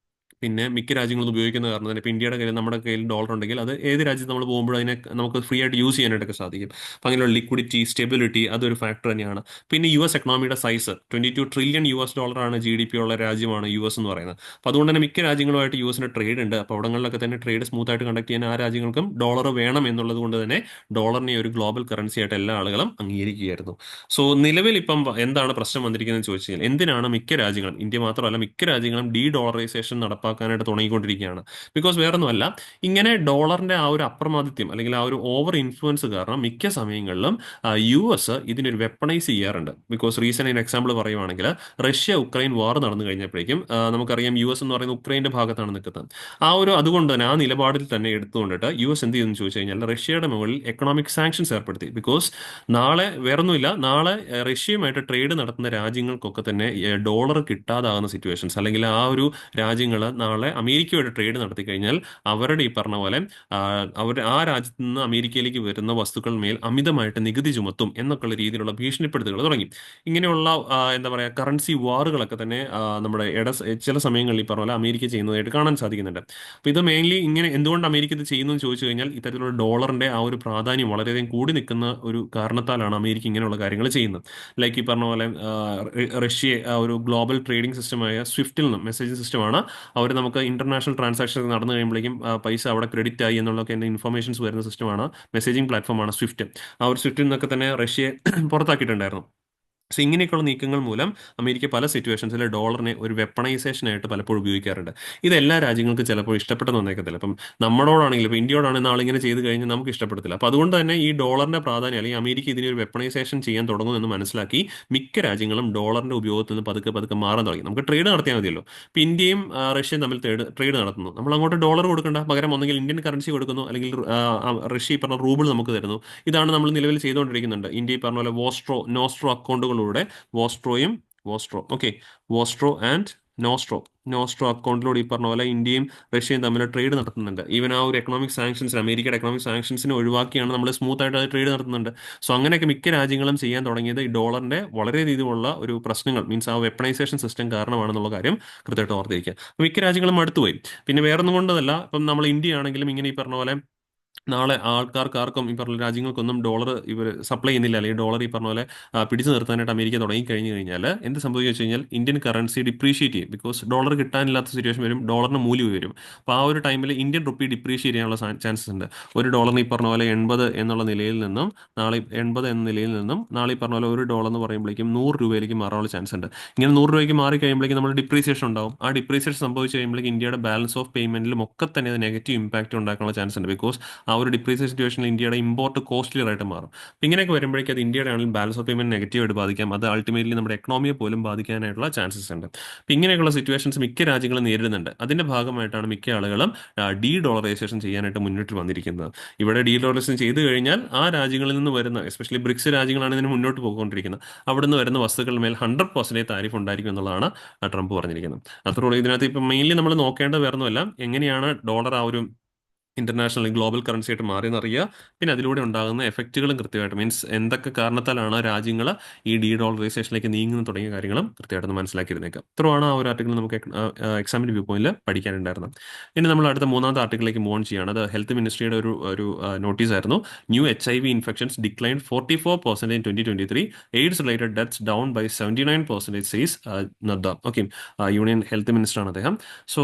പിന്നെ മിക്ക രാജ്യങ്ങളും ഉപയോഗിക്കുന്ന കാരണം തന്നെ ഇപ്പോൾ ഇന്ത്യയുടെ കയ്യിൽ നമ്മുടെ കയ്യിൽ ഡോളർ ഉണ്ടെങ്കിൽ അത് ഏത് രാജ്യത്ത് നമ്മൾ പോകുമ്പോഴും അതിനെ നമുക്ക് ഫ്രീ ആയിട്ട് യൂസ് ചെയ്യാനായിട്ടൊക്കെ സാധിക്കും. അപ്പോൾ അങ്ങനെയുള്ള ലിക്വിഡിറ്റി, സ്റ്റെബിലിറ്റി അതൊരു ഫാക്ടർ തന്നെയാണ്. പിന്നെ US എക്കണോമിയുടെ സൈസ് 22 ട്രില്യൺ ഡോളറാണ് GDP ഉള്ള രാജ്യമാണ് US എന്ന് പറയുന്നത്. അപ്പോൾ അതുകൊണ്ട് തന്നെ മിക്ക രാജ്യങ്ങളുമായിട്ട് US-ന് ട്രേഡ് ഉണ്ട്. അപ്പോൾ അവിടങ്ങളിലൊക്കെ തന്നെ ട്രേഡ് സ്മൂത്ത് ആയിട്ട് കണ്ടക്ട് ചെയ്യാൻ ആ രാജ്യങ്ങൾക്കും ഡോളർ വേണം എന്നുള്ളത് കൊണ്ട് തന്നെ ഡോളറിനെ ഒരു ഗ്ലോബൽ കറൻസി ആയിട്ട് എല്ലാ ആളുകളും അംഗീകരിക്കുകയായിരുന്നു. സോ നിലവിൽ ഇപ്പം എന്താണ് പ്രശ്നം വന്നിരിക്കുന്നത് ചോദിച്ചു കഴിഞ്ഞാൽ, എന്തിനാണ് മിക്ക രാജ്യങ്ങളും, ഇന്ത്യ മാത്രമല്ല മിക്ക രാജ്യങ്ങളും ഡി ഡോളറൈസേഷൻ നടപ്പാക്കാൻ നടപ്പാക്കാനായിട്ട് തുടങ്ങിക്കൊണ്ടിരിക്കുകയാണ്. ബിക്കോസ് വേറൊന്നുമല്ല, ഇങ്ങനെ ഡോളറിന്റെ ആ ഒരു അപ്രമാദിത്യം അല്ലെങ്കിൽ ആ ഒരു ഓവർ ഇൻഫ്ലുവൻസ് കാരണം മിക്ക സമയങ്ങളിലും US ഇതിനൊരു വെപ്പണൈസ് ചെയ്യാറുണ്ട്. ബിക്കോസ് റീസെന്റ് ഒരു എക്സാമ്പിൾ പറയുവാണെങ്കിൽ, റഷ്യ ഉക്രൈൻ വാർ നടന്നു കഴിഞ്ഞപ്പോഴേക്കും നമുക്കറിയാം US എന്ന് പറയുന്നത് ഉക്രൈന്റെ ഭാഗത്താണ് നിൽക്കുന്നത്. അതുകൊണ്ട് തന്നെ ആ നിലപാടിൽ തന്നെ എടുത്തുകൊണ്ടിട്ട് US എന്ത് ചെയ്തെന്ന് ചോദിച്ചു കഴിഞ്ഞാൽ റഷ്യയുടെ മുകളിൽ എക്കണോമിക് സാങ്ഷൻസ് ഏർപ്പെടുത്തി. ബിക്കോസ് നാളെ വേറൊന്നുമില്ല, നാളെ റഷ്യയുമായിട്ട് ട്രേഡ് നടത്തുന്ന രാജ്യങ്ങൾക്കൊക്കെ തന്നെ ഡോളർ കിട്ടാതാകുന്ന സിറ്റുവേഷൻസ്, അല്ലെങ്കിൽ ആ ഒരു രാജ്യങ്ങൾ നാളെ അമേരിക്കയുമായിട്ട് ട്രേഡ് നടത്തി കഴിഞ്ഞാൽ അവരുടെ ഈ പറഞ്ഞ പോലെ അവർ ആ രാജ്യത്ത് നിന്ന് അമേരിക്കയിലേക്ക് വരുന്ന വസ്തുക്കൾ മേൽ അമിതമായിട്ട് നികുതി ചുമത്തും എന്നൊക്കെയുള്ള രീതിയിലുള്ള ഭീഷണിപ്പെടുത്തുകൾ തുടങ്ങി. ഇങ്ങനെയുള്ള എന്താ പറയുക, കറൻസി വാറുകളൊക്കെ തന്നെ നമ്മുടെ ചില സമയങ്ങളിൽ ഈ പറഞ്ഞ പോലെ അമേരിക്ക ചെയ്യുന്നതായിട്ട് കാണാൻ സാധിക്കുന്നുണ്ട്. അപ്പോൾ ഇത് മെയിൻലി ഇങ്ങനെ എന്തുകൊണ്ട് അമേരിക്ക ഇത് ചെയ്യുന്നു എന്ന് ചോദിച്ചു കഴിഞ്ഞാൽ, ഇത്തരത്തിലുള്ള ഡോളറിന്റെ ആ ഒരു പ്രാധാന്യം വളരെയധികം കൂടി നിൽക്കുന്ന ഒരു കാരണത്താലാണ് അമേരിക്ക ഇങ്ങനെയുള്ള കാര്യങ്ങൾ ചെയ്യുന്നത്. ലൈക്ക് ഈ പറഞ്ഞ പോലെ റഷ്യ ഒരു ഗ്ലോബൽ ട്രേഡിംഗ് സിസ്റ്റമായ സ്വിഫ്റ്റിൽ നിന്നും, മെസ്സേജിംഗ് സിസ്റ്റമാണ്, അവർ നമുക്ക് ഇന്റർനാഷണൽ ട്രാൻസാക്ഷൻ നടന്നു കഴിയുമ്പോഴേക്കും പൈസ അവിടെ ക്രെഡിറ്റ് ആയി എന്നുള്ളതൊക്കെ ഇൻഫർമേഷൻസ് വരുന്ന സിസ്റ്റമാണ്, മെസ്സേജിംഗ് പ്ലാറ്റ്ഫോമാണ് സ്വിഫ്റ്റ്. ആ ഒരു സ്വിഫ്റ്റിൽ നിന്നൊക്കെ തന്നെ റഷ്യയെ പുറത്താക്കിയിട്ടുണ്ടായിരുന്നു. സോ ഇങ്ങനെയൊക്കെയുള്ള നീക്കങ്ങൾ മൂലം അമേരിക്ക പല സിറ്റുവേഷൻസിൽ ഡോളറിനെ ഒരു വെപ്പണൈസേഷൻ ആയിട്ട് പലപ്പോഴും ഉപയോഗിക്കാറുണ്ട്. ഇത് എല്ലാ രാജ്യങ്ങൾക്കും ചിലപ്പോൾ ഇഷ്ടപ്പെട്ടെന്ന് വന്നേക്കത്തില്ല. ഇപ്പം നമ്മളോടാണെങ്കിലും ഇപ്പോൾ ഇന്ത്യയോടാണെങ്കിൽ നാളിങ്ങനെ ചെയ്ത് കഴിഞ്ഞാൽ നമുക്ക് ഇഷ്ടപ്പെടത്തില്ല. അപ്പോൾ അതുകൊണ്ട് തന്നെ ഈ ഡോളറിന്റെ പ്രാധാന്യം, അല്ലെങ്കിൽ അമേരിക്ക ഇതിനെ ഒരു വെപ്പണൈസേഷൻ ചെയ്യാൻ തുടങ്ങുമെന്ന് മനസ്സിലാക്കി മിക്ക രാജ്യങ്ങളും ഡോളറിന്റെ ഉപയോഗത്തിൽ നിന്ന് പതുക്കെ പതുക്കെ മാറാൻ തുടങ്ങി. നമുക്ക് ട്രേഡ് നടത്തിയാൽ മതിയല്ലോ. ഇപ്പോൾ ഇന്ത്യയും റഷ്യയും തമ്മിൽ ട്രേഡ് നടത്തുന്നു, നമ്മൾ അങ്ങോട്ട് ഡോളർ കൊടുക്കേണ്ട, പകരം ഒന്നെങ്കിൽ ഇന്ത്യൻ കറൻസി കൊടുക്കുന്നു, അല്ലെങ്കിൽ റഷ്യ പറഞ്ഞ റൂബിൾ നമുക്ക് തരുന്നു. ഇതാണ് നമ്മൾ നിലവിൽ ചെയ്തുകൊണ്ടിരിക്കുന്നുണ്ട്. ഇന്ത്യ പറഞ്ഞ പോലെ നോസ്ട്രോ അക്കൗണ്ടുകളിലൂടെ വോസ്ട്രോ ആൻഡ് നോസ്ട്രോ അക്കൗണ്ടിലൂടെ ഈ പറഞ്ഞ പോലെ ഇന്ത്യയും റഷ്യയും തമ്മിൽ ട്രേഡ് നടത്തുന്നുണ്ട്. ഈവൻ ആ ഒരു എക്കണോമിക് സാങ്ഷൻസിന്, അമേരിക്കയുടെ എക്കണോമിക് സാങ്ഷൻസിനെ ഒഴിവാക്കിയാണ് നമ്മൾ സ്മൂത്ത് ആയിട്ട് അത് ട്രേഡ് നടത്തുന്നുണ്ട്. സോ അങ്ങനെയൊക്കെ മിക്ക രാജ്യങ്ങളും ചെയ്യാൻ തുടങ്ങിയത് ഈ ഡോളറിന്റെ വളരെ രീതിയിലുള്ള ഒരു പ്രശ്നങ്ങൾ, മീൻസ് ആ വെപ്പണൈസേഷൻ സിസ്റ്റം കാരണമാണെന്നുള്ള കാര്യം കൃത്യമായിട്ട് ഓർത്തിരിക്കുക. മിക്ക രാജ്യങ്ങളും അടുത്തുപോയി. പിന്നെ വേറൊന്നും കൊണ്ടതല്ല, ഇപ്പം നമ്മൾ ഇന്ത്യ ആണെങ്കിലും ഇങ്ങനെ ഈ പറഞ്ഞ പോലെ നാളെ ആർക്കും ഈ പറഞ്ഞ രാജ്യങ്ങൾക്കൊന്നും ഡോളർ ഇവർ സപ്ലൈ ചെയ്യുന്നില്ല, അല്ലെങ്കിൽ ഡോളർ ഈ പറഞ്ഞ പോലെ പിടിച്ചു നിർത്താനായിട്ട് അമേരിക്ക തുടങ്ങി കഴിഞ്ഞു കഴിഞ്ഞാൽ എന്ത് സംഭവിക്കുക വെച്ച് കഴിഞ്ഞാൽ ഇന്ത്യൻ കറൻസി ഡിപ്രീഷിയേറ്റ് ചെയ്യും. ബിക്കോസ് ഡോളർ കിട്ടാനില്ലാത്ത സിറ്റുവേഷൻ വരും, ഡോളറിന് മൂല്യം വരും. അപ്പോൾ ആ ഒരു ടൈമിൽ ഇന്ത്യൻ റുപ്പി ഡിപ്രീഷിയേറ്റ് ചെയ്യാനുള്ള ചാൻസസ് ഉണ്ട്. ഒരു ഡോളറിന് ഈ പറഞ്ഞ പോലെ 80 എന്നുള്ള നിലയിൽ നിന്നും നാളെ ഈ പറഞ്ഞ പോലെ ഒരു ഡോളർ എന്ന് പറയുമ്പോഴേക്കും 100 രൂപയിലേക്ക് മാറാനുള്ള ചാൻസ് ഉണ്ട്. ഇങ്ങനെ 100 രൂപയ്ക്ക് മാറി കഴിയുമ്പോഴേക്കും നമ്മൾ ഡിപ്രീസിയേഷൻ ഉണ്ടാവും. ആ ഡിപ്രീസിയേഷൻ സംഭവിച്ച് കഴിയുമ്പോഴേക്കും ഇന്ത്യയുടെ ബാലൻസ് ഓഫ് പേയ്മെന്റിലും ഒക്കെ തന്നെ അത് നെഗറ്റീവ് ഇമ്പാക്റ്റ് ഉണ്ടാക്കാനുള്ള ചാൻസ് ഉണ്ട്. ബിക്കോസ് ആ ഒരു ഡിപ്രീസിയേഷൻ സിറ്റുവേഷനിൽ ഇന്ത്യയുടെ ഇമ്പോർട്ട് കോസ്റ്റ്ലിയർ ആയിട്ട് മാറും. അപ്പം ഇങ്ങനെയൊക്കെ വരുമ്പോഴേക്കും അത് ഇന്ത്യയുടെ ആണെങ്കിലും ബാലൻസ് ഓഫ് പേയ്മെന്റ് നെഗറ്റീവായിട്ട് ബാധിക്കാം. അത് അൾട്ടിമേറ്റ്ലി നമ്മുടെ എക്കണോമിയെ പോലും ബാധിക്കാനായിട്ടുള്ള ചാൻസസ് ഉണ്ട്. അപ്പം ഇങ്ങനെയൊക്കെയുള്ള സിറ്റുവേഷൻസ് മിക്ക രാജ്യങ്ങളും നേരിടുന്നുണ്ട്. അതിന്റെ ഭാഗമായിട്ടാണ് മിക്ക ആളുകളും ഡീ ഡോളറൈസേഷൻ ചെയ്യാനായിട്ട് മുന്നിട്ട് വന്നിരിക്കുന്നത്. ഇവിടെ ഡീ ഡോളറൈസേഷൻ ചെയ്തു കഴിഞ്ഞാൽ ആ രാജ്യങ്ങളിൽ നിന്ന് വരുന്ന, എസ്പെഷ്യലി ബ്രിക്സ് രാജ്യങ്ങളാണ് ഇതിന് മുന്നോട്ട് പോയിക്കൊണ്ടിരിക്കുന്നത്, അവിടെ നിന്ന് വരുന്ന വസ്തുക്കളുടെ മേൽ 100% താരിഫ് ഉണ്ടായിരിക്കും എന്നുള്ളതാണ് ട്രംപ് പറഞ്ഞിരിക്കുന്നത്. അത്രയുള്ളൂ. ഇതിനകത്ത് ഇപ്പം മെയിൻലി നമ്മൾ നോക്കേണ്ടത് വേറൊന്നുമല്ല, എങ്ങനെയാണ് ഡോളർ ആ ഒരു ഇന്റർനാഷണൽ ഗ്ലോബൽ കറൻസി ആയിട്ട് മാറിയെന്നറിയുക. പിന്നെ അതിലൂടെ ഉണ്ടാകുന്ന എഫക്റ്റുകളും കൃത്യമായിട്ട്, മീൻസ് എന്തൊക്കെ കാരണത്താലാണ് രാജ്യങ്ങൾ ഈ ഡീ ഡോളറൈസേഷനിലേക്ക് നീങ്ങുന്ന തുടങ്ങിയ കാര്യങ്ങളും കൃത്യമായിട്ട് മനസ്സിലാക്കിയിരുന്നേക്കാം. ഇത്രയാണ് ആ ഒരു ആർട്ടിക്കിൾ നമുക്ക് എക്സാമിന്റെ വ്യൂ പോയിന്റിൽ പഠിക്കാനുണ്ടായിരുന്നത്. ഇനി നമ്മൾ അടുത്ത മൂന്നാമത്തെ ആർട്ടിക്കിളിലേക്ക് മൂവ് ഓൺ ചെയ്യുകയാണ്. അത് ഹെൽത്ത് മിനിസ്ട്രിയുടെ ഒരു നോട്ടീസ് ആയിരുന്നു. New HIV infections decline 44% in 2023. AIDS related deaths down by 79% says Nadda. Okay, union health minister ആണ് അദ്ദേഹം. സോ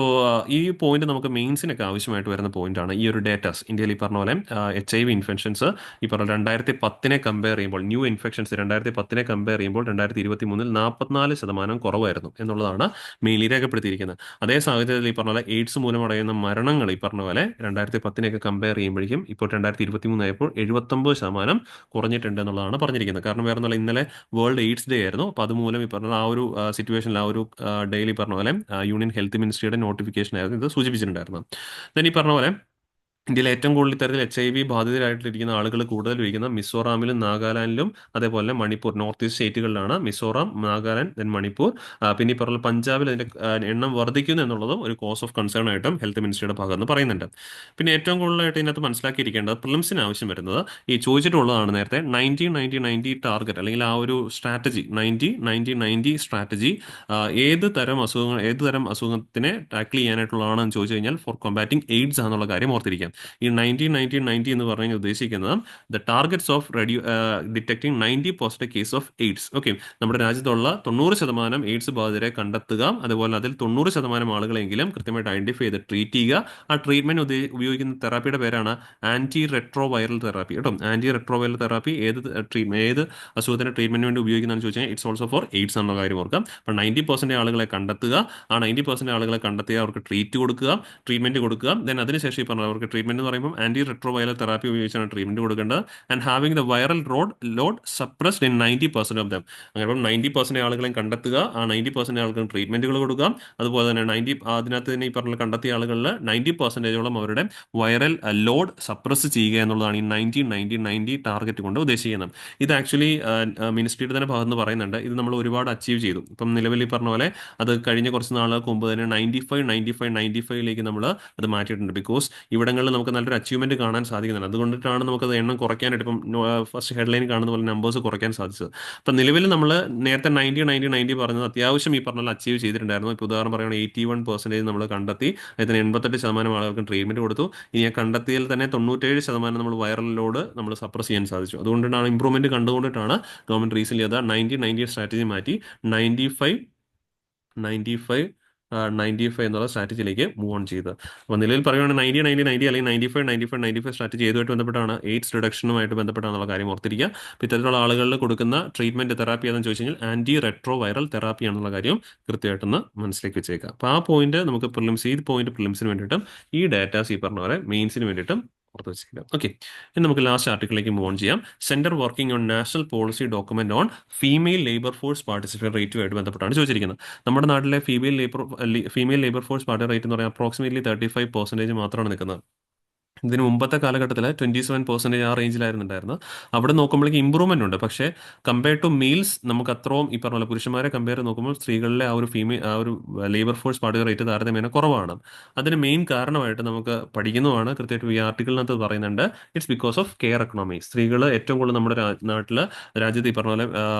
ഈ പോയിന്റ് നമുക്ക് മെയിൻസിനൊക്കെ ആവശ്യമായിട്ട് വരുന്ന പോയിന്റ് ആണ്. ഈ ഒരു ഡേറ്റാസ് ഇന്ത്യയിൽ ഈ പറഞ്ഞ പോലെ HIV ഇൻഫെക്ഷൻസ് ഈ പറഞ്ഞ 2010 കമ്പയർ ചെയ്യുമ്പോൾ, ന്യൂ ഇൻഫെക്ഷൻസ് 2010 കമ്പയർ ചെയ്യുമ്പോൾ 2023 44% കുറവായിരുന്നു എന്നുള്ളതാണ് മെയിൻലി രേഖപ്പെടുത്തിയിരിക്കുന്നത്. അതേ സാഹചര്യത്തിൽ ഈ പറഞ്ഞ പോലെ എയ്ഡ്സ് മൂലം അടയുന്ന മരണങ്ങൾ ഈ പറഞ്ഞ പോലെ 2010 കമ്പയർ ചെയ്യുമ്പോഴേക്കും ഇപ്പോൾ 2023 ആയപ്പോൾ 79% കുറഞ്ഞിട്ടുണ്ട് എന്നുള്ളതാണ് പറഞ്ഞിരിക്കുന്നത്. കാരണം വേറെ ഒന്നുമല്ല, ഇന്നലെ വേൾഡ് എയ്ഡ്സ് ഡേ ആയിരുന്നു. അപ്പോൾ അതുമൂലം ഈ പറഞ്ഞ ആ ഒരു സിറ്റുവേഷനിൽ, ആ ഒരു ഡെയിലി പറഞ്ഞ പോലെ യൂണിയൻ ഹെൽത്ത് മിനിസ്ട്രിയുടെ നോട്ടിഫിക്കേഷൻ ആയിരുന്നു ഇത് സൂചിപ്പിച്ചിട്ടുണ്ടായിരുന്നു. ദെൻ ഈ പറഞ്ഞ പോലെ ഇന്ത്യയിൽ ഏറ്റവും കൂടുതൽ ഇത്തരത്തിൽ HIV ബാധിതരായിട്ടിരിക്കുന്ന ആളുകൾ കൂടുതൽ ഇരിക്കുന്ന മിസോറാമിലും നാഗാലാൻഡിലും അതേപോലെ മണിപ്പൂർ, നോർത്ത് ഈസ്റ്റ് സ്റ്റേറ്റുകളിലാണ്. മിസോറാം, നാഗാലാൻഡ്, ദെൻ മണിപ്പൂർ. പിന്നെ ഈ പറഞ്ഞ പഞ്ചാബിൽ അതിന്റെ എണ്ണം വർദ്ധിക്കുന്നു എന്നുള്ളതും ഒരു കോസ് ഓഫ് കൺസേൺ ആയിട്ടും ഹെൽത്ത് മിനിസ്ട്രിയുടെ ഭാഗത്ത് നിന്ന് പറയുന്നുണ്ട്. പിന്നെ ഏറ്റവും കൂടുതലായിട്ട് ഇതിനകത്ത് മനസ്സിലാക്കിയിരിക്കേണ്ടത് പ്രിലിംസിന് ആവശ്യം വരുന്നത് ഈ ചോദിച്ചിട്ടുള്ളതാണ് നേരത്തെ 90-90-90 ടാർഗറ്റ്, അല്ലെങ്കിൽ ആ ഒരു സ്ട്രാറ്റജി 90-90-90 സ്ട്രാറ്റജി ഏത് തരം അസുഖത്തിനെ ടാക്കിൾ ചെയ്യാനായിട്ടുള്ളതാണെന്ന് ചോദിച്ചു കഴിഞ്ഞാൽ ഫോർ കോമ്പാറ്റിംഗ് എയ്ഡ്സ് ആണെന്നുള്ള കാര്യം ഓർത്തിരിക്കാം. ഈ 90 എന്ന് പറഞ്ഞു കഴിഞ്ഞാൽ ഉദ്ദേശിക്കുന്നത് the targets of detecting 90% case of AIDS. Okay, നമ്മുടെ രാജ്യത്തുള്ള 90% എയ്ഡ്സ് ബാധിതരെ കണ്ടെത്തുക, അതുപോലെ അതിൽ 90% ആളുകളെങ്കിലും കൃത്യമായിട്ട് ഐഡന്റിഫൈ ചെയ്ത് ട്രീറ്റ് ചെയ്യുക. ആ ട്രീറ്റ്മെന്റ് ഉപയോഗിക്കുന്ന തെറാപ്പിയുടെ പേരാണ് ആന്റി റെട്രോ വൈറൽ തെറാപ്പി. കേട്ടോ, ആന്റി റെട്രോ വൈറൽ തെറാപ്പി ഏത് അസുഖത്തിന്റെ ട്രീറ്റ്മെന്റിന് വേണ്ടി ഉപയോഗിക്കുന്നതെന്ന് ചോദിച്ചാൽ ഇറ്റ്സ് ഓൾസോ ഫോർ എയ്ഡ്സ് എന്ന കാര്യം ഓർക്കാം. അപ്പോൾ 90% ആളുകളെ കണ്ടെത്തുക, ആ 90% ആളുകളെ കണ്ടെത്തി അവർക്ക് ട്രീറ്റ്മെന്റ് കൊടുക്കുക. ദെൻ അതിനുശേഷം ഈ പറഞ്ഞ അവർക്ക് ട്രീറ്റ്മെന്റ് എന്ന് പറയുമ്പോൾ ആന്റി റെട്രോ വൈറൽ തെറാപ്പി ഉപയോഗിച്ചാണ് ട്രീറ്റ്മെന്റ് കൊടുക്കേണ്ടത്. And having the viral load suppressed in 90% of them. അങ്ങനെ ഇപ്പം 90% ആളുകളെയും കണ്ടെത്തുക, ആ 90% ആളുകൾക്ക് ട്രീറ്റ്മെന്റുകൾ കൊടുക്കുക. അതുപോലെ തന്നെ അതിനകത്ത് തന്നെ ഈ പറഞ്ഞ കണ്ടെത്തിയ ആളുകളിൽ 90%ഓളം അവരുടെ വൈറൽ ലോഡ് സപ്രസ് ചെയ്യുക എന്നുള്ളതാണ് ഈ 90 ടാർഗറ്റ് കൊണ്ട് ഉദ്ദേശിക്കുന്നത്. ഇത് ആക്ച്വലി മിനിസ്ട്രിയുടെ തന്നെ ഭാഗത്ത് നിന്ന് പറയുന്നുണ്ട്. ഇത് നമ്മൾ ഒരുപാട് അച്ചീവ് ചെയ്തു. ഇപ്പം നിലവിൽ ഈ പറഞ്ഞ പോലെ അത് കഴിഞ്ഞ കുറച്ച് നാളുകൾക്ക് മുമ്പ് തന്നെ 95 നമ്മൾ അത് മാറ്റിയിട്ടുണ്ട്. ബിക്കോസ് ഇവിടങ്ങളിൽ നമുക്ക് നല്ലൊരു അച്ചീവ്മെന്റ് കാണാൻ സാധിക്കുന്നുണ്ട്. അതുകൊണ്ടിട്ടാണ് നമുക്കത് എണ്ണം കുറയ്ക്കാനായിട്ട് ഇപ്പം ഫസ്റ്റ് ഹെഡ്ലൈൻ കാണുന്ന പോലെ നമ്പേഴ്സ് കുറയ്ക്കാൻ സാധിച്ചത്. അപ്പം നിലവിൽ നമ്മൾ നേരത്തെ 90 പറഞ്ഞത് അത്യാവശ്യം ഈ പറഞ്ഞ പോലെ അച്ചീവ് ചെയ്തിട്ടുണ്ടായിരുന്നു. ഇപ്പോൾ ഉദാഹരണം പറയുകയാണെങ്കിൽ 81% നമ്മൾ കണ്ടെത്തി, അതിന് 88% ആളുകൾക്ക് ട്രീറ്റ്മെന്റ് കൊടുത്തു. ഇനി ആ കണ്ടെത്തിയതിൽ തന്നെ 97% നമ്മൾ വൈറൽ ലോഡ് നമ്മൾ സപ്രസ് ചെയ്യാൻ സാധിച്ചു. അതുകൊണ്ടാണ് ഇമ്പ്രൂവ്മെന്റ് കണ്ടുകൊണ്ടിട്ടാണ് ഗവൺമെന്റ് റീസെന്റ് ചെയ്ത 90 സ്ട്രാറ്റജി മാറ്റി 95 എന്നുള്ള സ്ട്രാറ്റജിയിലേക്ക് മൂവ് ഓൺ ചെയ്ത്. അപ്പോൾ നിലവിൽ പറയുകയാണെങ്കിൽ 90 അല്ലെങ്കിൽ 95 സ്ട്രാറ്റജി ഏതുമായിട്ട് ബന്ധപ്പെട്ടാണ് എയ്ഡ്സ് റിഡക്ഷനുമായിട്ട് ബന്ധപ്പെട്ടാണെന്നുള്ള കാര്യം ഓർത്തിരിക്കുക. അപ്പോൾ ഇത്തരത്തിലുള്ള ആളുകളിൽ കൊടുക്കുന്ന ട്രീറ്റ്മെന്റ് തെറാപ്പി ഏതെന്ന് ചോദിച്ചു കഴിഞ്ഞാൽ ആന്റി റെട്രോ വൈറൽ തെറാപ്പി ആണെന്നുള്ള കാര്യം കൃത്യമായിട്ടൊന്ന് മനസ്സിലേക്ക് വെച്ചേക്കാം. അപ്പോൾ ആ പോയിന്റ് നമുക്ക് പ്രിലിംസിന് വേണ്ടിയിട്ടും ഈ ഡാറ്റാസ് ഈ പറഞ്ഞ പോലെ മെയിൻസിന് വേണ്ടിയിട്ടും ഓർത്ത് വെച്ചേക്കാം. ഓക്കെ, ഇനി നമുക്ക് ലാസ്റ്റ് ആർട്ടിക്കിളിലേക്ക് മൂവ് ഓൺ ചെയ്യാം. Centre working on national policy document on female labour force participation റേറ്റുമായിട്ട് ബന്ധപ്പെട്ടാണ് ചോദിച്ചിരിക്കുന്നത്. നമ്മുടെ നാട്ടിലെ female labour force party rate എന്ന് പറയുന്നത് അപ്രോക്സിമേറ്റ്ലി 35% മാത്രമാണ് നിൽക്കുന്നത്. ഇതിന് മുമ്പത്തെ കാലഘട്ടത്തിൽ 27% ആ റേഞ്ചിലായിരുന്നുണ്ടായിരുന്നത്. അവിടെ നോക്കുമ്പോഴേക്ക് ഇമ്പ്രൂവ്മെന്റ് ഉണ്ട്. പക്ഷേ കമ്പയർ ടു മെയിൽസ് നമുക്ക് അത്രയും ഈ പറഞ്ഞ പോലെ പുരുഷന്മാരെ കമ്പയർ നോക്കുമ്പോൾ സ്ത്രീകളിലെ ആ ഒരു ലേബർ ഫോഴ്സ് പാർട്ടി റേറ്റ് താരതമ്യേന കുറവാണ്. അതിന് മെയിൻ കാരണമായിട്ട് നമുക്ക് പഠിക്കുന്നതാണ്, കൃത്യമായിട്ട് ഈ ആർട്ടിക്കിളിനകത്ത് പറയുന്നുണ്ട്. It's because of care economy. സ്ത്രീകൾ ഏറ്റവും കൂടുതൽ നമ്മുടെ രാജ്യത്ത് ഈ പറഞ്ഞ പോലെ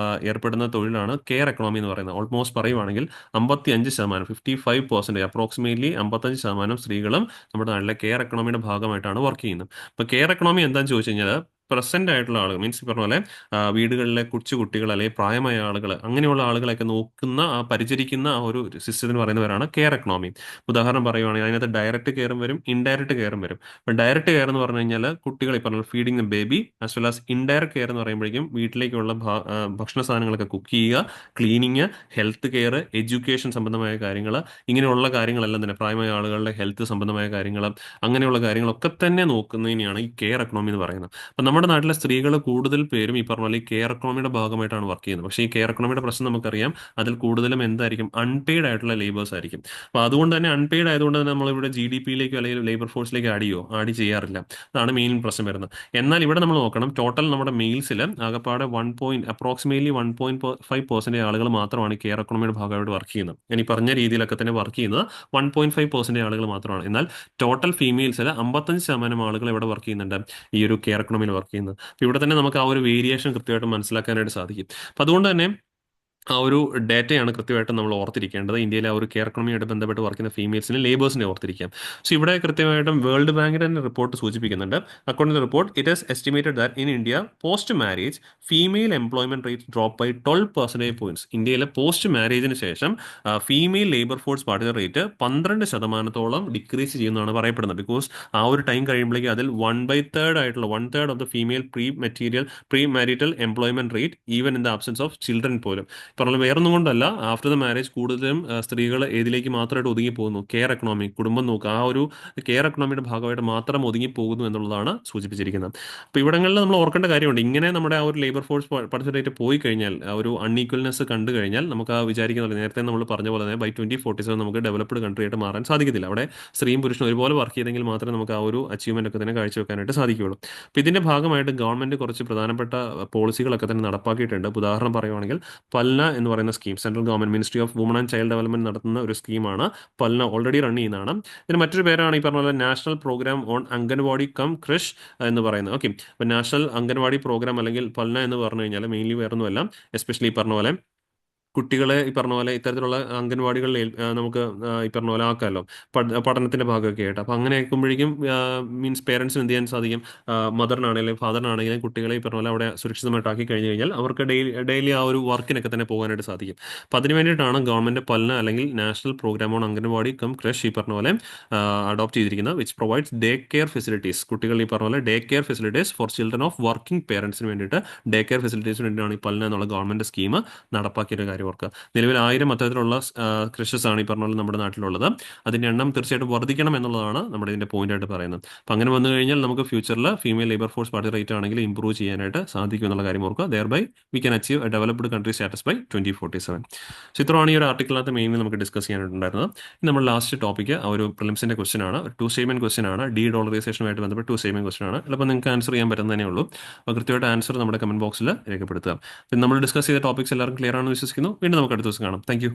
ഏർപ്പെടുന്ന തൊഴിലാണ് കെയർ എക്കണോമി എന്ന് പറയുന്നത്. ഓൾമോസ്റ്റ് പറയുവാണെങ്കിൽ 55% അപ്രോക്സിമേറ്റ്ലി 55% സ്ത്രീകളും നമ്മുടെ നാട്ടിലെ കെയർ എക്കണോമിയുടെ ഭാഗമായിട്ടാണ് വർക്ക് ചെയ്യുന്നത്. അപ്പോൾ കെയർ എക്കണോമി എന്താണെന്ന് ചോദിച്ചു കഴിഞ്ഞാൽ പ്രസന്റ് ആയിട്ടുള്ള ആളുകൾ, മീൻസ് പറഞ്ഞ പോലെ വീടുകളിലെ കൊച്ചു കുട്ടികൾ അല്ലെങ്കിൽ പ്രായമായ ആളുകൾ, അങ്ങനെയുള്ള ആളുകളെയൊക്കെ നോക്കുന്ന പരിചരിക്കുന്ന ആ ഒരു സിസ്റ്റത്തിന് പറയുന്നവരാണ് കെയർ എക്കണോമി. ഉദാഹരണം പറയുവാണെങ്കിൽ അതിനകത്ത് ഡയറക്റ്റ് കെയറും വരും, ഇൻഡയറക്റ്റ് കെയറും വരും. അപ്പോൾ ഡയറക്റ്റ് കെയർ എന്ന് പറഞ്ഞു കഴിഞ്ഞാൽ കുട്ടികൾ ഈ പറഞ്ഞ feeding the baby, as well as indirect care എന്ന് പറയുമ്പോഴേക്കും വീട്ടിലേക്കുള്ള ഭക്ഷണ സാധനങ്ങളൊക്കെ കുക്ക് ചെയ്യുക, ക്ലീനിങ്, ഹെൽത്ത് കെയർ, എഡ്യൂക്കേഷൻ സംബന്ധമായ കാര്യങ്ങൾ, ഇങ്ങനെയുള്ള കാര്യങ്ങളെല്ലാം തന്നെ പ്രായമായ ആളുകളുടെ ഹെൽത്ത് സംബന്ധമായ കാര്യങ്ങൾ, അങ്ങനെയുള്ള കാര്യങ്ങളൊക്കെ തന്നെ നോക്കുന്നതിനെയാണ് ഈ കെയർ എക്കണോമി എന്ന് പറയുന്നത്. അപ്പം നമ്മുടെ നാട്ടിലെ സ്ത്രീകൾ കൂടുതൽ പേരും ഈ പറഞ്ഞ പോലെ ഈ കെയർ എക്കണോമിയുടെ ഭാഗമായിട്ടാണ് വർക്ക് ചെയ്യുന്നത്. പക്ഷേ ഈ കെയർ എക്കണോമിയുടെ പ്രശ്നം നമുക്കറിയാം, അതിൽ കൂടുതലും എന്തായിരിക്കും, അൺപെയ്ഡ് ആയിട്ടുള്ള ലേബേഴ്സ് ആയിരിക്കും. അപ്പോൾ അതുകൊണ്ട് തന്നെ അൺപെയ്ഡ് ആയതുകൊണ്ട് തന്നെ നമ്മളിവിടെ GDP-യിലേക്കോ അല്ലെങ്കിൽ ലേബർ ഫോഴ്സിലേക്ക് ആഡ് ചെയ്യാറില്ല. അതാണ് മെയിൻ പ്രശ്നം വരുന്നത്. എന്നാൽ ഇവിടെ നമ്മൾ നോക്കണം, ടോട്ടൽ നമ്മുടെ മെയിൽസിൽ ആകപ്പാടെ അപ്രോക്സിമേറ്റ്ലി 1.5% ആളുകൾ മാത്രമാണ് കെയർ എക്കണോമിയുടെ ഭാഗമായിട്ട് വർക്ക് ചെയ്യുന്നത്. ഇനി പറഞ്ഞ രീതിയിലൊക്കെ തന്നെ വർക്ക് ചെയ്യുന്നത് 1.5% ആളുകൾ മാത്രമാണ്. എന്നാൽ ടോട്ടൽ ഫീമെയിൽസിൽ 55% ആളുകൾ ഇവിടെ വർക്ക് ചെയ്യുന്നുണ്ട്, ഈ ഒരു കെയർ എക്കണോമിയിൽ വർക്ക് ചെയ്യുന്നത്. അപ്പോൾ ഇവിടെ തന്നെ നമുക്ക് ആ ഒരു വേരിയേഷൻ കൃത്യമായിട്ട് മനസ്സിലാക്കാനായിട്ട് സാധിക്കും. അപ്പോൾ അതുകൊണ്ട് തന്നെ ആ ഒരു ഡേറ്റയാണ് കൃത്യമായിട്ട് നമ്മൾ ഓർത്തിരിക്കേണ്ടത്. ഇന്ത്യയിലെ ആ ഒരു കെയർ എക്കണോമിയായിട്ട് ബന്ധപ്പെട്ട് വർക്ക് ചെയ്യുന്ന ഫീമെയിൽസിനെ, ലേബേഴ്സിനെ ഓർത്തിരിക്കാം. സോ ഇവിടെ കൃത്യമായിട്ടും വേൾഡ് ബാങ്കിന്റെ തന്നെ റിപ്പോർട്ട് സൂചിപ്പിക്കുന്നുണ്ട്. According to report, it is estimated that in India post marriage female employment rate drop by 12 percentage points. ഇന്ത്യയിലെ പോസ്റ്റ് മാരേജിന് ശേഷം female labour force party rate 12% decrease ചെയ്യുന്നതാണ് പറയപ്പെടുന്നത്. ബിക്കോസ് ആ ഒരു ടൈം കഴിയുമ്പോഴേക്കും അതിൽ 1/3 of the female premarital employment rate even in the absence of children പോലും. പറഞ്ഞ വേറൊന്നും കൊണ്ടല്ല, ആഫ്റ്റർ ദ മാരേജ് കൂടുതലും സ്ത്രീകൾ ഏതിലേക്ക് മാത്രമായിട്ട് ഒതുങ്ങി പോകുന്നു, കെയർ എക്കണോമി, കുടുംബം നോക്കുക, ആ ഒരു കെയർ എക്കണോമിയുടെ ഭാഗമായിട്ട് മാത്രം ഒതുങ്ങി പോകുന്നു എന്നുള്ളതാണ് സൂചിപ്പിച്ചിരിക്കുന്നത്. അപ്പോൾ ഇവിടങ്ങളിൽ നമ്മൾ ഓർക്കേണ്ട കാര്യമുണ്ട്, ഇങ്ങനെ നമ്മുടെ ആ ഒരു ലേബർ ഫോഴ്സ് പാർട്ടിസിപ്പേറ്റ് പോയി കഴിഞ്ഞാൽ, ആ ഒരു അൺഈക്വൽനെസ് കണ്ടു കഴിഞ്ഞാൽ, നമുക്ക് ആ വിചാരിക്കുന്നത് നേരത്തെ നമ്മൾ പറഞ്ഞ പോലെ തന്നെ ബൈ 2047 നമുക്ക് ഡെവലപ്ഡ് കൺട്രി ആയിട്ട് മാറാൻ സാധിക്കത്തില്ല. അവിടെ സ്ത്രീയും പുരുഷനും ഒരുപോലെ വർക്ക് ചെയ്തെങ്കിൽ മാത്രമേ നമുക്ക് ആ ഒരു അച്ചീവ്മെന്റ് ഒക്കെ തന്നെ കാഴ്ചവെക്കാനായിട്ട് സാധിക്കുകയുള്ളൂ. അപ്പോൾ ഇതിന്റെ ഭാഗമായിട്ട് ഗവൺമെന്റ് കുറച്ച് പ്രധാനപ്പെട്ട പോളിസികളൊക്കെ തന്നെ നടപ്പാക്കിയിട്ടുണ്ട്. ഉദാഹരണം പറയുവാണെങ്കിൽ പൽന എന്ന് പറയുന്ന scheme, central government ministry of woman and child development നടത്തുന്ന ഒരു സ്കീമാണ് പൽന, ഓൾറെഡി റൺ ചെയ്യുന്നതാണ്. ഇതിന് മറ്റൊരു പേരാണ് ഈ പറഞ്ഞ പോലെ national programme on anganwadi cum creche എന്ന് പറയുന്നത്. ഓക്കെ, അപ്പോൾ നാഷണൽ അംഗൻവാടി പ്രോഗ്രാം അല്ലെങ്കിൽ പൽന എന്ന് പറഞ്ഞു കഴിഞ്ഞാൽ മെയിൻലി വേറൊന്നുമല്ല, എസ്പെഷ്യലി ഈ പറഞ്ഞ പോലെ കുട്ടികളെ ഈ പറഞ്ഞ പോലെ ഇത്തരത്തിലുള്ള അംഗൻവാടികളിൽ നമുക്ക് ഈ പറഞ്ഞ പോലെ ആക്കാമല്ലോ, പഠനത്തിന്റെ ഭാഗമൊക്കെ ആയിട്ട്. അപ്പോൾ അങ്ങനെ ആക്കുമ്പോഴേക്കും മീൻസ് പേരൻസിന് എന്ത് ചെയ്യാൻ സാധിക്കും, മദറിനാണെങ്കിലും ഫാദറിനാണെങ്കിലും കുട്ടികളെ ഈ പറഞ്ഞ പോലെ അവിടെ സുരക്ഷിതമായിട്ടാക്കി കഴിഞ്ഞ് കഴിഞ്ഞാൽ അവർക്ക് ഡെയിലി ആ ഒരു വർക്കിനൊക്കെ തന്നെ പോകാനായിട്ട് സാധിക്കും. അപ്പം അതിന് വേണ്ടിയിട്ടാണ് ഗവൺമെന്റ് പലന അല്ലെങ്കിൽ national programme on anganwadi cum creche ഈ പറഞ്ഞ പോലെ അഡോപ്റ്റ് ചെയ്തിരിക്കുന്നത്, which provides day care facilities. കുട്ടികൾ ഈ പറഞ്ഞ പോലെ day care facilities for children of working പേരൻസിന് വേണ്ടിയിട്ട് ഡേ കെയർ ഫെസിലിറ്റീസിന് വേണ്ടിയിട്ടാണ് ഈ പലന എന്നുള്ള ഗവൺമെന്റ് സ്കീം നടപ്പാക്കിയൊരു കാര്യം ഓർക്കുക. നിലവിൽ 1000 അത്തരത്തിലുള്ള ക്രഷസ് ആണ് ഈ പറഞ്ഞ പോലെ നമ്മുടെ നാട്ടിലുള്ളത്. അതിന്റെ എണ്ണം തീർച്ചയായിട്ടും വർദ്ധിക്കണം എന്നുള്ളതാണ് നമ്മുടെ ഇതിന്റെ പോയിന്റ് ആയിട്ട് പറയുന്നത്. അപ്പം അങ്ങനെ വന്നു കഴിഞ്ഞാൽ നമുക്ക് ഫ്യൂച്ചറിൽ female labour force party rate ആണെങ്കിൽ ഇംപ്രൂവ് ചെയ്യാനായിട്ട് സാധിക്കും എന്നുള്ള കാര്യം ഓർക്കുക. Thereby we can achieve a developed country status by 2047. So ഇത്രയാണ് ഈ ഒരു ആർട്ടിക്കിളിനകത്ത് മെയിൻലി നമുക്ക് ഡിസ്കസ് ചെയ്യാനായിട്ടുണ്ടായിരുന്നത്. ഇനി നമ്മൾ ലാസ്റ്റ് ടോപ്പിക്ക് ആ ഒരു പ്രിലിംസിന്റെ ക്വസ്റ്റൻ ആണ്, ടു സ്റ്റേറ്റ്മെന്റ് ക്വസ്റ്റൻ ആണ്, ഡി ഡോളറൈസേഷനുമായിട്ട് ബന്ധപ്പെട്ട് ടു സ്റ്റേറ്റ്മെന്റ് ക്വസ്റ്റൻ ആണ്. ചിലപ്പോൾ നിങ്ങൾക്ക് ആൻസർ ചെയ്യാൻ പറ്റുന്നതേ ഉള്ളൂ. അപ്പോൾ കൃത്യമായിട്ട് ആൻസർ നമ്മുടെ കമന്റ് ബോക്സിൽ രേഖപ്പെടുത്തുക. പിന്നെ നമ്മൾ ഡിസ്കസ് ചെയ്ത ടോപ്പിക്സ് എല്ലാവർക്കും ക്ലിയർ ആണെന്ന് വിശ്വസിക്കുന്നു. വീണ്ടും നമുക്ക് അടുത്ത ദിവസം കാണാം. Thank you.